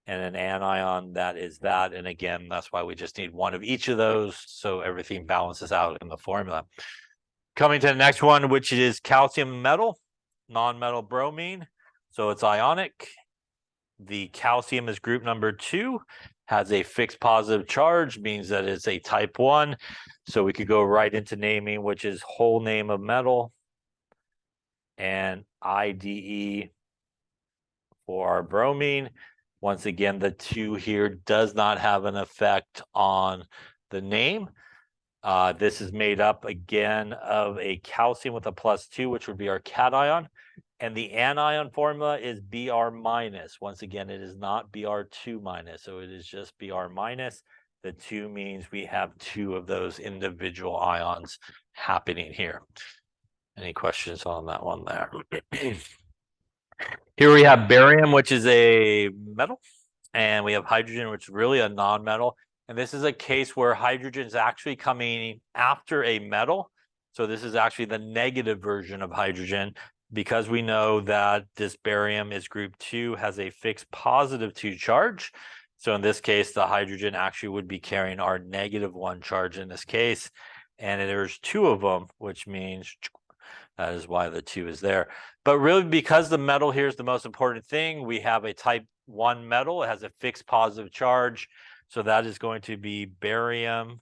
and an anion that is that. And again, that's why we just need one of each of those, so everything balances out in the formula. Coming to the next one, which is calcium metal, non-metal bromine. So it's ionic. The calcium is group number 2, has a fixed positive charge, means that it's a type 1. So we could go right into naming, which is whole name of metal and IDE for our bromine. Once again, the 2 here does not have an effect on the name. This is made up again of a calcium with a +2, which would be our cation. And the anion formula is Br-. Once again, it is not Br2-, so it is just Br-. The 2 means we have 2 of those individual ions happening here. Any questions on that one there? Here we have barium, which is a metal, and we have hydrogen, which is really a non-metal. And this is a case where hydrogen is actually coming after a metal. So this is actually the negative version of hydrogen, because we know that this barium is group 2, has a fixed +2 charge. So in this case, the hydrogen actually would be carrying our -1 charge in this case. And there's 2 of them, which means that is why the 2 is there. But really, because the metal here is the most important thing, we have a type 1 metal. It has a fixed positive charge. So that is going to be barium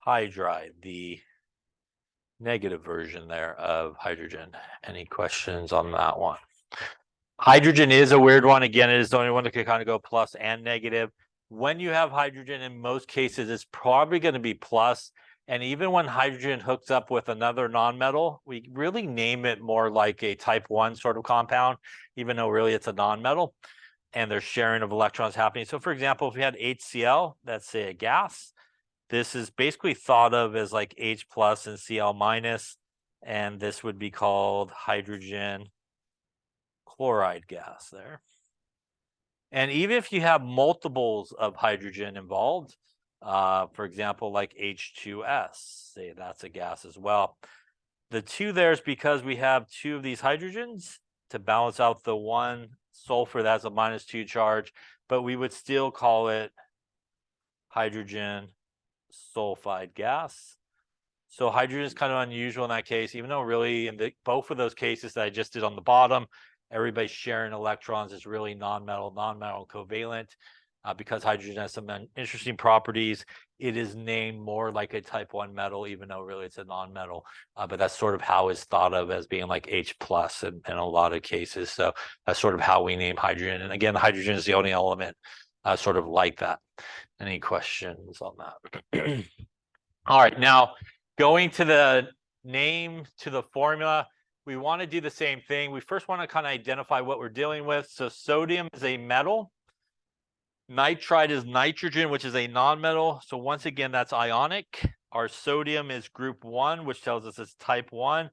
hydride, the negative version there of hydrogen. Any questions on that one? Hydrogen is a weird one. Again, it is the only one that can kind of go plus and negative. When you have hydrogen, in most cases, it's probably going to be plus. And even when hydrogen hooks up with another nonmetal, we really name it more like a type 1 sort of compound, even though really it's a nonmetal. And there's sharing of electrons happening. So for example, if we had HCl, that's say a gas, this is basically thought of as like H plus and Cl minus, and this would be called hydrogen chloride gas there. And even if you have multiples of hydrogen involved, for example, like H2S, say that's a gas as well. The two there is because we have two of these hydrogens to balance out the one sulfur that has a -2 charge, but we would still call it hydrogen sulfide gas. So hydrogen is kind of unusual in that case, even though really in both of those cases that I just did on the bottom, everybody's sharing electrons is really non-metal covalent. Because hydrogen has some interesting properties, it is named more like a type 1 metal, even though really it's a non-metal. But that's sort of how it's thought of as being like H plus in a lot of cases. So that's sort of how we name hydrogen. And again, hydrogen is the only element sort of like that. Any questions on that? All right, now going to the name, to the formula, we want to do the same thing. We first want to kind of identify what we're dealing with. So sodium is a metal. Nitride is nitrogen, which is a nonmetal. So once again, that's ionic. Our sodium is group 1, which tells us it's type 1.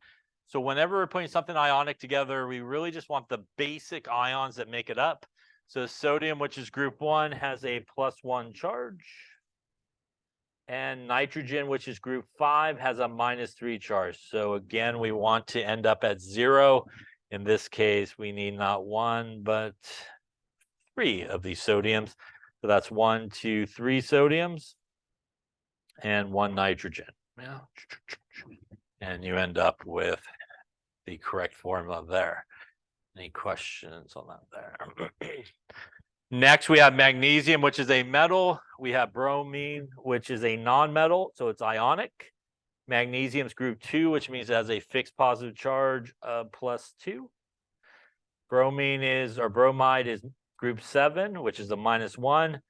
So whenever we're putting something ionic together, we really just want the basic ions that make it up. So sodium, which is group 1, has a +1 charge. And nitrogen, which is group 5, has a -3 charge. So again, we want to end up at 0. In this case, we need not 1, but 3 of these sodiums. So that's 1, 2, 3 sodiums and 1 nitrogen. Yeah. And you end up with the correct formula there. Any questions on that there? Next, we have magnesium, which is a metal. We have bromine, which is a non-metal, so it's ionic. Magnesium's group 2, which means it has a fixed positive charge of +2. Bromine is, or bromide is group 7, which is a -1.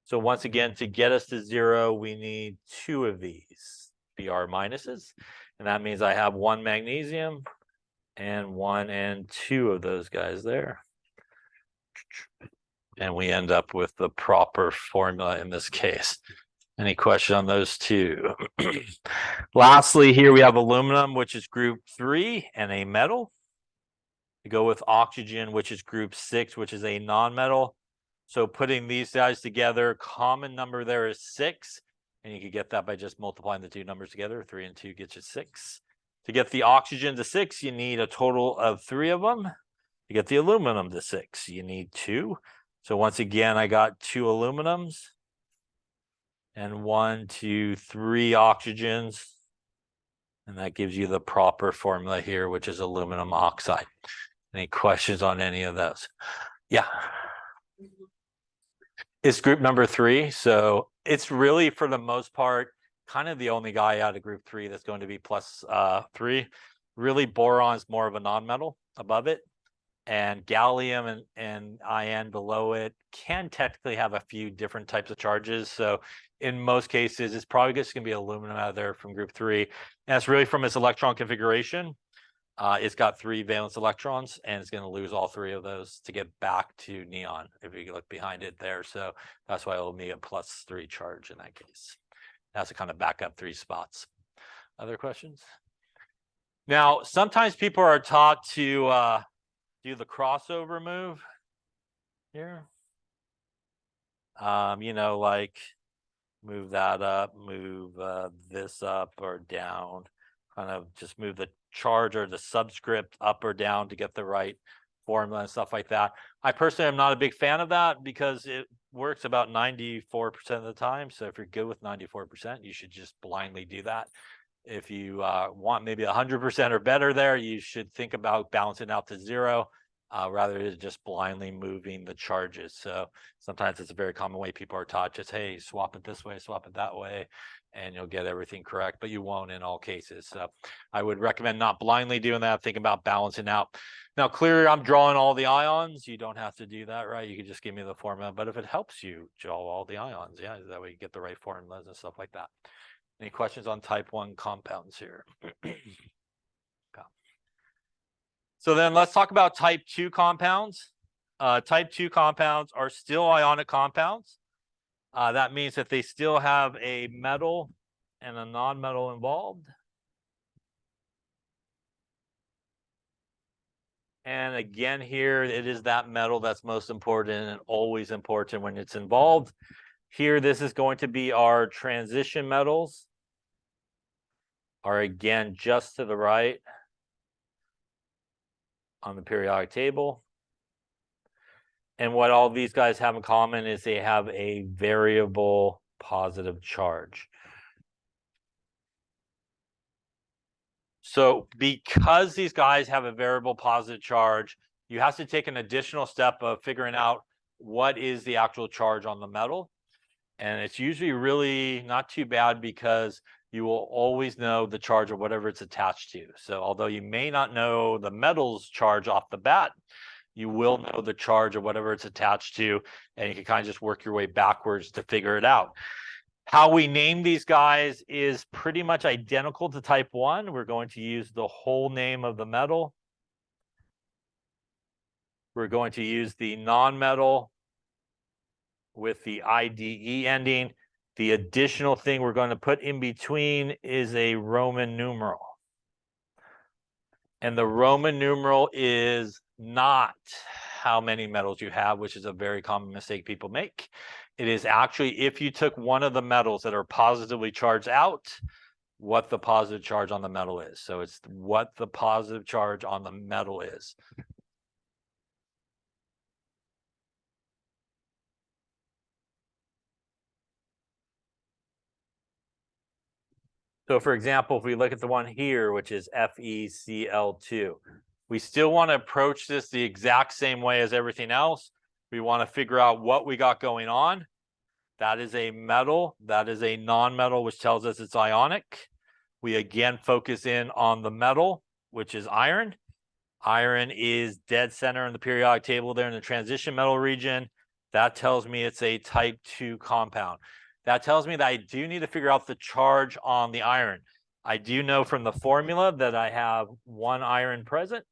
So once again, to get us to 0, we need 2 of these, Br minuses. And that means I have 1 magnesium and 1 and 2 of those guys there. And we end up with the proper formula in this case. Any question on those two? Lastly, here we have aluminum, which is group 3 and a metal. We go with oxygen, which is group 6, which is a non-metal. So putting these guys together, common number there is 6. And you can get that by just multiplying the two numbers together. 3 and 2 gets you 6. To get the oxygen to 6, you need a total of 3 of them. To get the aluminum to 6, you need 2. So once again, I got 2 aluminums and 1, 2, 3 oxygens. And that gives you the proper formula here, which is aluminum oxide. Any questions on any of those? Yeah. It's group number 3. So it's really, for the most part, kind of the only guy out of group 3 that's going to be +3. Really, boron's more of a nonmetal above it. And gallium and IN below it can technically have a few different types of charges. So in most cases, it's probably just going to be aluminum out of there from group 3. And that's really from its electron configuration. It's got 3 valence electrons, and it's going to lose all 3 of those to get back to neon, if you look behind it there. So that's why it'll be a +3 charge in that case. That's to kind of back up 3 spots. Other questions? Now, sometimes people are taught to do the crossover move here. You know, like move that up, move this up or down, kind of just move the charge or the subscript up or down to get the right formula and stuff like that. I personally am not a big fan of that because it works about 94% of the time. So if you're good with 94%, you should just blindly do that. If you want maybe 100% or better there, you should think about balancing out to 0. rather than just blindly moving the charges. So sometimes it's a very common way people are taught, just, hey, swap it this way, swap it that way, and you'll get everything correct, but you won't in all cases. So I would recommend not blindly doing that. Think about balancing out. Now, clearly, I'm drawing all the ions. You don't have to do that, right? You can just give me the formula, but if it helps you draw all the ions, yeah, that way you get the right formulas and stuff like that. Any questions on type 1 compounds here? So then let's talk about type 2 compounds. Type 2 compounds are still ionic compounds. That means that they still have a metal and a non-metal involved. And again, here it is that metal that's most important and always important when it's involved. Here, this is going to be our transition metals, are again just to the right on the periodic table. And what all these guys have in common is they have a variable positive charge. So because these guys have a variable positive charge, you have to take an additional step of figuring out what is the actual charge on the metal. And it's usually really not too bad because you will always know the charge of whatever it's attached to. So although you may not know the metal's charge off the bat, you will know the charge of whatever it's attached to, and you can kind of just work your way backwards to figure it out. How we name these guys is pretty much identical to type 1. We're going to use the whole name of the metal. We're going to use the non-metal with the IDE ending. The additional thing we're going to put in between is a Roman numeral. And the Roman numeral is not how many metals you have, which is a very common mistake people make. It is actually if you took one of the metals that are positively charged out, what the positive charge on the metal is. So it's what the positive charge on the metal is. So for example, if we look at the one here, which is FeCl2, we still want to approach this the exact same way as everything else. We want to figure out what we got going on. That is a metal. That is a non-metal, which tells us it's ionic. We again focus in on the metal, which is iron. Iron is dead center in the periodic table there in the transition metal region. That tells me it's a type 2 compound. That tells me that I do need to figure out the charge on the iron. I do know from the formula that I have 1 iron present.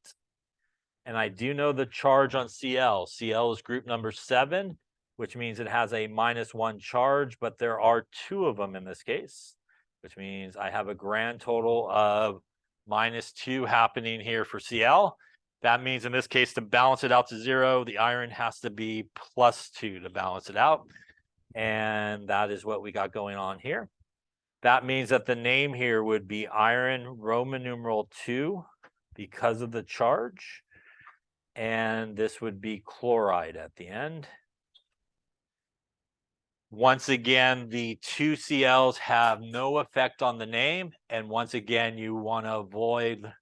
And I do know the charge on Cl. Cl is group number 7, which means it has a -1 charge, but there are 2 of them in this case, which means I have a grand total of -2 happening here for Cl. That means in this case, to balance it out to 0, the iron has to be +2 to balance it out. And that is what we got going on here. That means that the name here would be iron Roman numeral 2 because of the charge. And this would be chloride at the end. Once again, the 2 Cls have no effect on the name. And once again, you want to avoid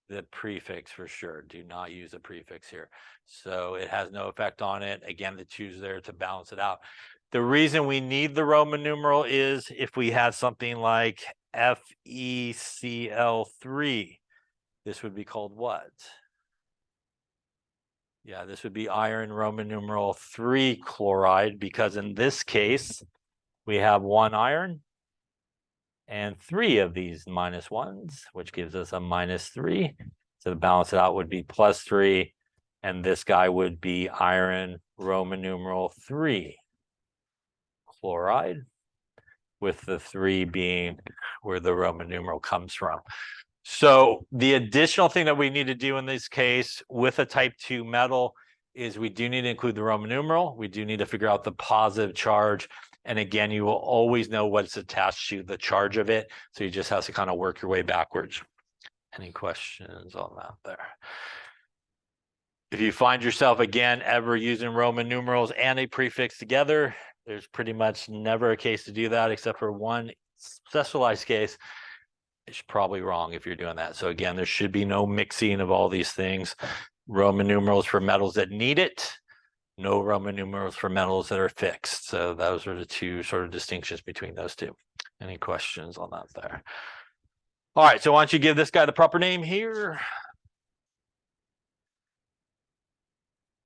the prefix for sure. Do not use a prefix here. So it has no effect on it. Again, the 2's there to balance it out. The reason we need the Roman numeral is if we have something like FeCl3, this would be called what? Yeah, this would be iron Roman numeral 3 chloride, because in this case, we have 1 iron and 3 of these -1s, which gives us a -3. So to balance it out would be +3. And this guy would be iron Roman numeral 3 chloride, with the 3 being where the Roman numeral comes from. So the additional thing that we need to do in this case with a type 2 metal is we do need to include the Roman numeral. We do need to figure out the positive charge. And again, you will always know what's attached to the charge of it. So you just have to kind of work your way backwards. Any questions on that there? If you find yourself, again, ever using Roman numerals and a prefix together, there's pretty much never a case to do that except for one specialized case. It's probably wrong if you're doing that. So again, there should be no mixing of all these things. Roman numerals for metals that need it, no Roman numerals for metals that are fixed. So those are the two sort of distinctions between those two. Any questions on that there? All right, so why don't you give this guy the proper name here?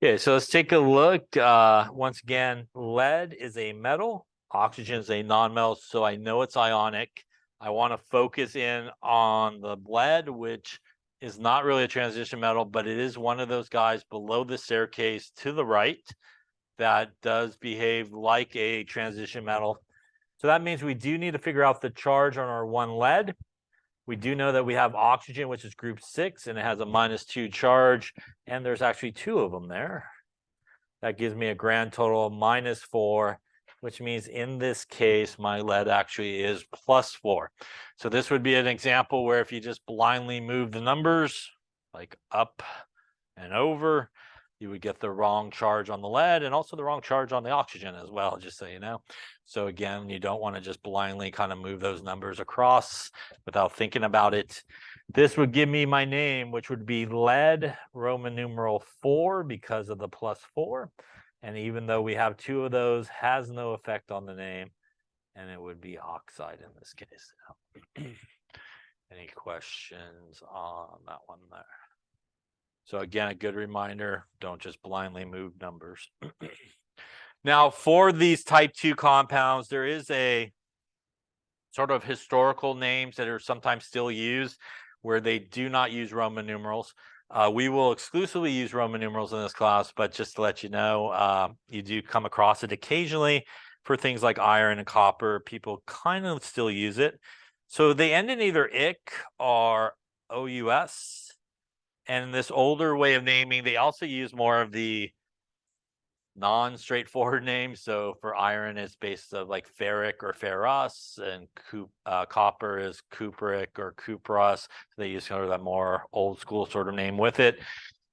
Okay, so let's take a look. Once again, lead is a metal, oxygen is a non-metal, so I know it's ionic. I want to focus in on the lead, which is not really a transition metal, but it is one of those guys below the staircase to the right that does behave like a transition metal. So that means we do need to figure out the charge on our one lead. We do know that we have oxygen, which is group 6, and it has a -2 charge, and there's actually 2 of them there. That gives me a grand total of -4, which means in this case, my lead actually is +4. So this would be an example where if you just blindly move the numbers, like up and over, you would get the wrong charge on the lead and also the wrong charge on the oxygen as well, just so you know. So again, you don't want to just blindly kind of move those numbers across without thinking about it. This would give me my name, which would be lead Roman numeral 4 because of the +4. And even though we have 2 of those, has no effect on the name, and it would be oxide in this case. Any questions on that one there? So again, a good reminder, don't just blindly move numbers. Now, for these type 2 compounds, there is a sort of historical names that are sometimes still used where they do not use Roman numerals. We will exclusively use Roman numerals in this class, but just to let you know, you do come across it occasionally for things like iron and copper. People kind of still use it. So they end in either ic or ous. And in this older way of naming, they also use more of the non-straightforward names. So for iron, it's based of like ferric or ferrous, and copper is cupric or cupros. They use sort of that more old school sort of name with it.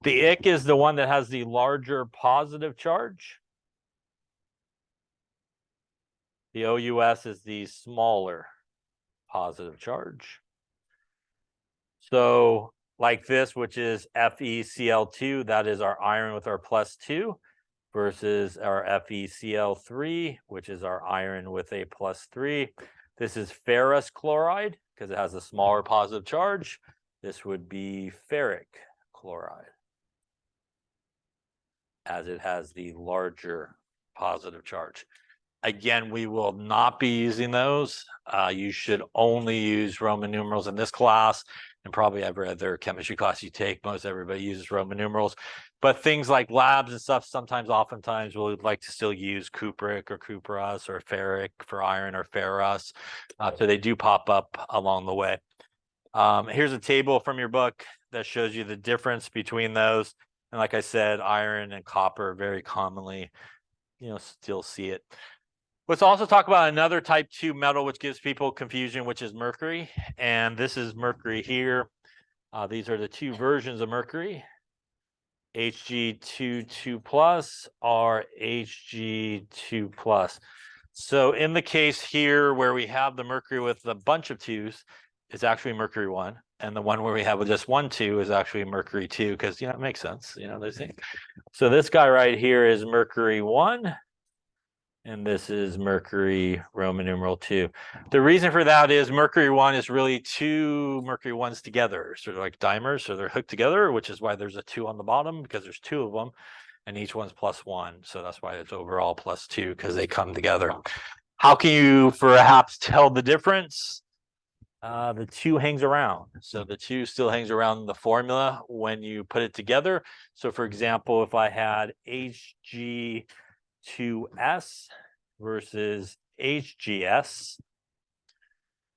The ic is the one that has the larger positive charge. The ous is the smaller positive charge. So like this, which is FeCl2, that is our iron with our +2, versus our FeCl3, which is our iron with a +3. This is ferrous chloride because it has a smaller positive charge. This would be ferric chloride, as it has the larger positive charge. Again, we will not be using those. You should only use Roman numerals in this class, and probably every other chemistry class you take. Most everybody uses Roman numerals. But things like labs and stuff, oftentimes, we'll like to still use cupric or cupros or ferric for iron or ferrous. So they do pop up along the way. Here's a table from your book that shows you the difference between those. And like I said, iron and copper very commonly, still see it. Let's also talk about another type 2 metal, which gives people confusion, which is mercury. And this is mercury here. These are the 2 versions of mercury, Hg2+ or Hg2+. So in the case here where we have the mercury with a bunch of 2s, it's actually mercury 1. And the one where we have just 1 2 is actually mercury 2, because, it makes sense. So this guy right here is mercury 1. And this is mercury Roman numeral 2. The reason for that is mercury 1 is really 2 mercury 1s together, sort of like dimers. So they're hooked together, which is why there's a 2 on the bottom, because there's 2 of them, and each one's +1. So that's why it's overall +2, because they come together. How can you perhaps tell the difference? The 2 hangs around. So the 2 still hangs around the formula when you put it together. So for example, if I had Hg2s versus HGS.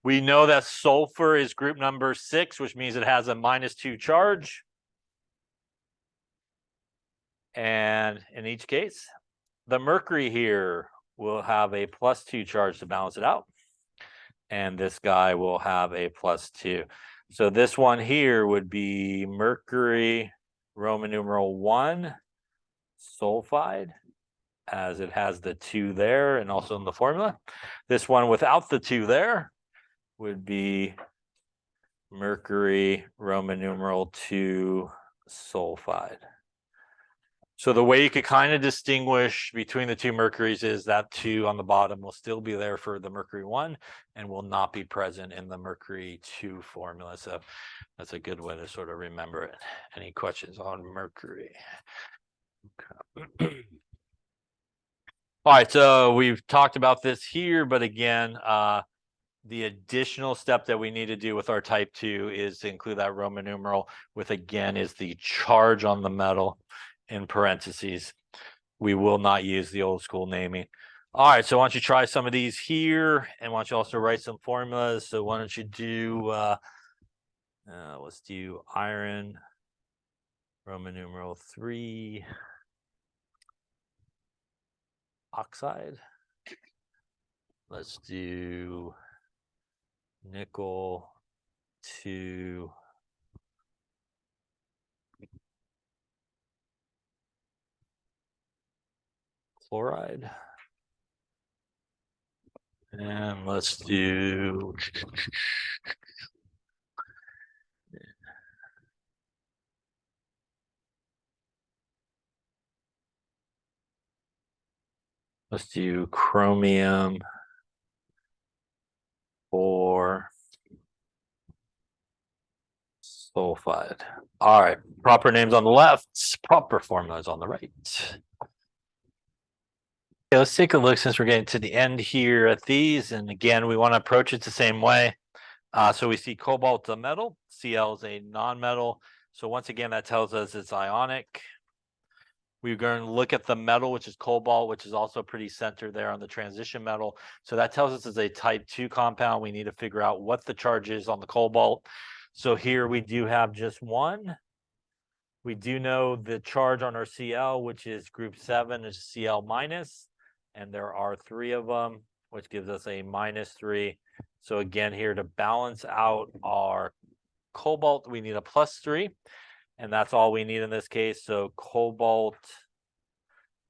We know that sulfur is group number 6, which means it has a -2 charge. And in each case, the mercury here will have a +2 charge to balance it out. And this guy will have a +2. So this one here would be mercury Roman numeral 1 sulfide, as it has the 2 there and also in the formula. This one without the 2 there would be mercury Roman numeral 2 sulfide. So the way you could kind of distinguish between the two mercuries is that 2 on the bottom will still be there for the mercury 1 and will not be present in the mercury 2 formula. So that's a good way to sort of remember it. Any questions on mercury? Okay. All right, so we've talked about this here, but again, the additional step that we need to do with our type 2 is to include that Roman numeral with, again, is the charge on the metal in parentheses. We will not use the old school naming. All right, so why don't you try some of these here, and why don't you also write some formulas? So why don't you do, let's do iron, Roman numeral 3, oxide. Let's do nickel 2, chloride. And let's do chromium 4 sulfide. All right, proper names on the left, proper formulas on the right. Okay, let's take a look since we're getting to the end here at these. And again, we want to approach it the same way. So we see cobalt a metal, Cl is a non-metal. So once again, that tells us it's ionic. We're going to look at the metal, which is cobalt, which is also pretty centered there on the transition metal. So that tells us it's a type 2 compound. We need to figure out what the charge is on the cobalt. So here we do have just one. We do know the charge on our Cl, which is group 7, is Cl minus, and there are 3 of them, which gives us a -3. So again, here to balance out our cobalt, we need a +3, and that's all we need in this case. So cobalt,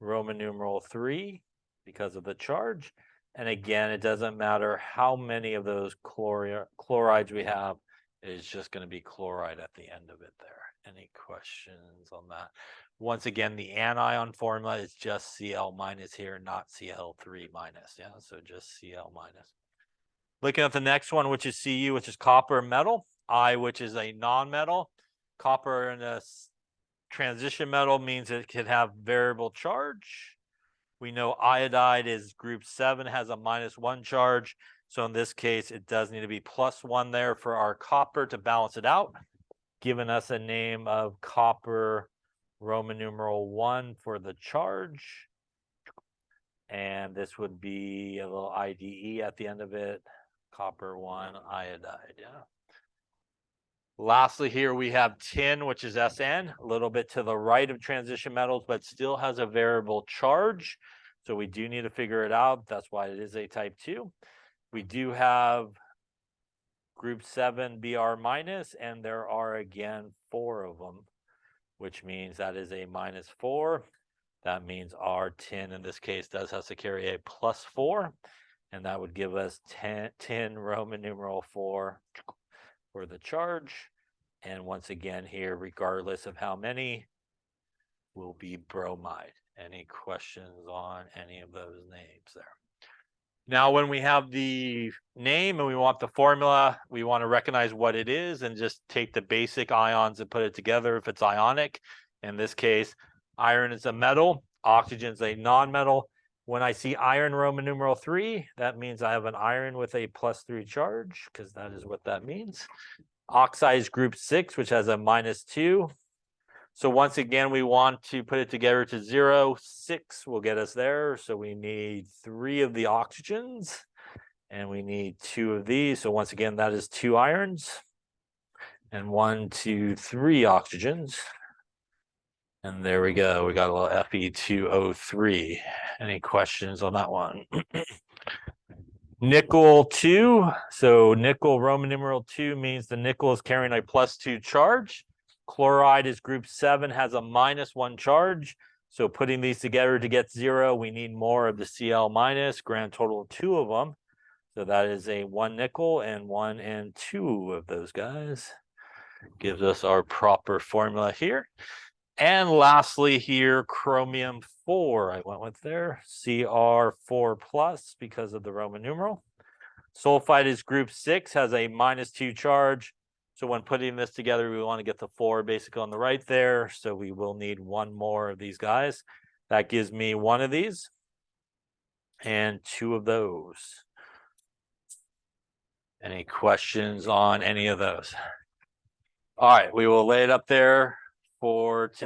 Roman numeral 3, because of the charge. And again, it doesn't matter how many of those chlorides we have, it's just going to be chloride at the end of it there. Any questions on that? Once again, the anion formula is just Cl minus here, not Cl3 minus. Yeah, so just Cl minus. Looking at the next one, which is Cu, which is copper metal. I, which is a non-metal. Copper in a transition metal means it can have variable charge. We know iodide is group 7, has a -1 charge. So in this case, it does need to be +1 there for our copper to balance it out, giving us a name of copper Roman numeral 1 for the charge. And this would be a little IDE at the end of it. Copper 1 iodide, yeah. Lastly, here we have tin, which is Sn, a little bit to the right of transition metals, but still has a variable charge. So we do need to figure it out. That's why it is a type 2. We do have group 7 Br minus, and there are again 4 of them, which means that is a -4. That means our tin in this case does have to carry a +4, and that would give us 10 Roman numeral 4 for the charge. And once again here, regardless of how many, will be bromide. Any questions on any of those names there? Now, when we have the name and we want the formula, we want to recognize what it is and just take the basic ions and put it together if it's ionic. In this case, iron is a metal, oxygen is a non-metal. When I see iron Roman numeral 3, that means I have an iron with a +3 charge, because that is what that means. Oxide is group 6, which has a -2. So once again, we want to put it together to 0. 6 will get us there. So we need 3 of the oxygens, and we need 2 of these. So once again, that is 2 irons, and 1, 2, 3 oxygens. And there we go. We got a little Fe2O3. Any questions on that one? Nickel 2. So nickel Roman numeral 2 means the nickel is carrying a +2 charge. Chloride is group 7, has a -1 charge. So putting these together to get 0, we need more of the Cl minus, grand total of 2 of them. So that is a 1 nickel and 1 and 2 of those guys. Gives us our proper formula here. And lastly here, chromium 4, I went with there, Cr4 plus because of the Roman numeral. Sulfide is group 6, has a -2 charge. So when putting this together, we want to get the 4 basically on the right there. So we will need one more of these guys. That gives me one of these and two of those. Any questions on any of those? All right, we will lay it up there for today.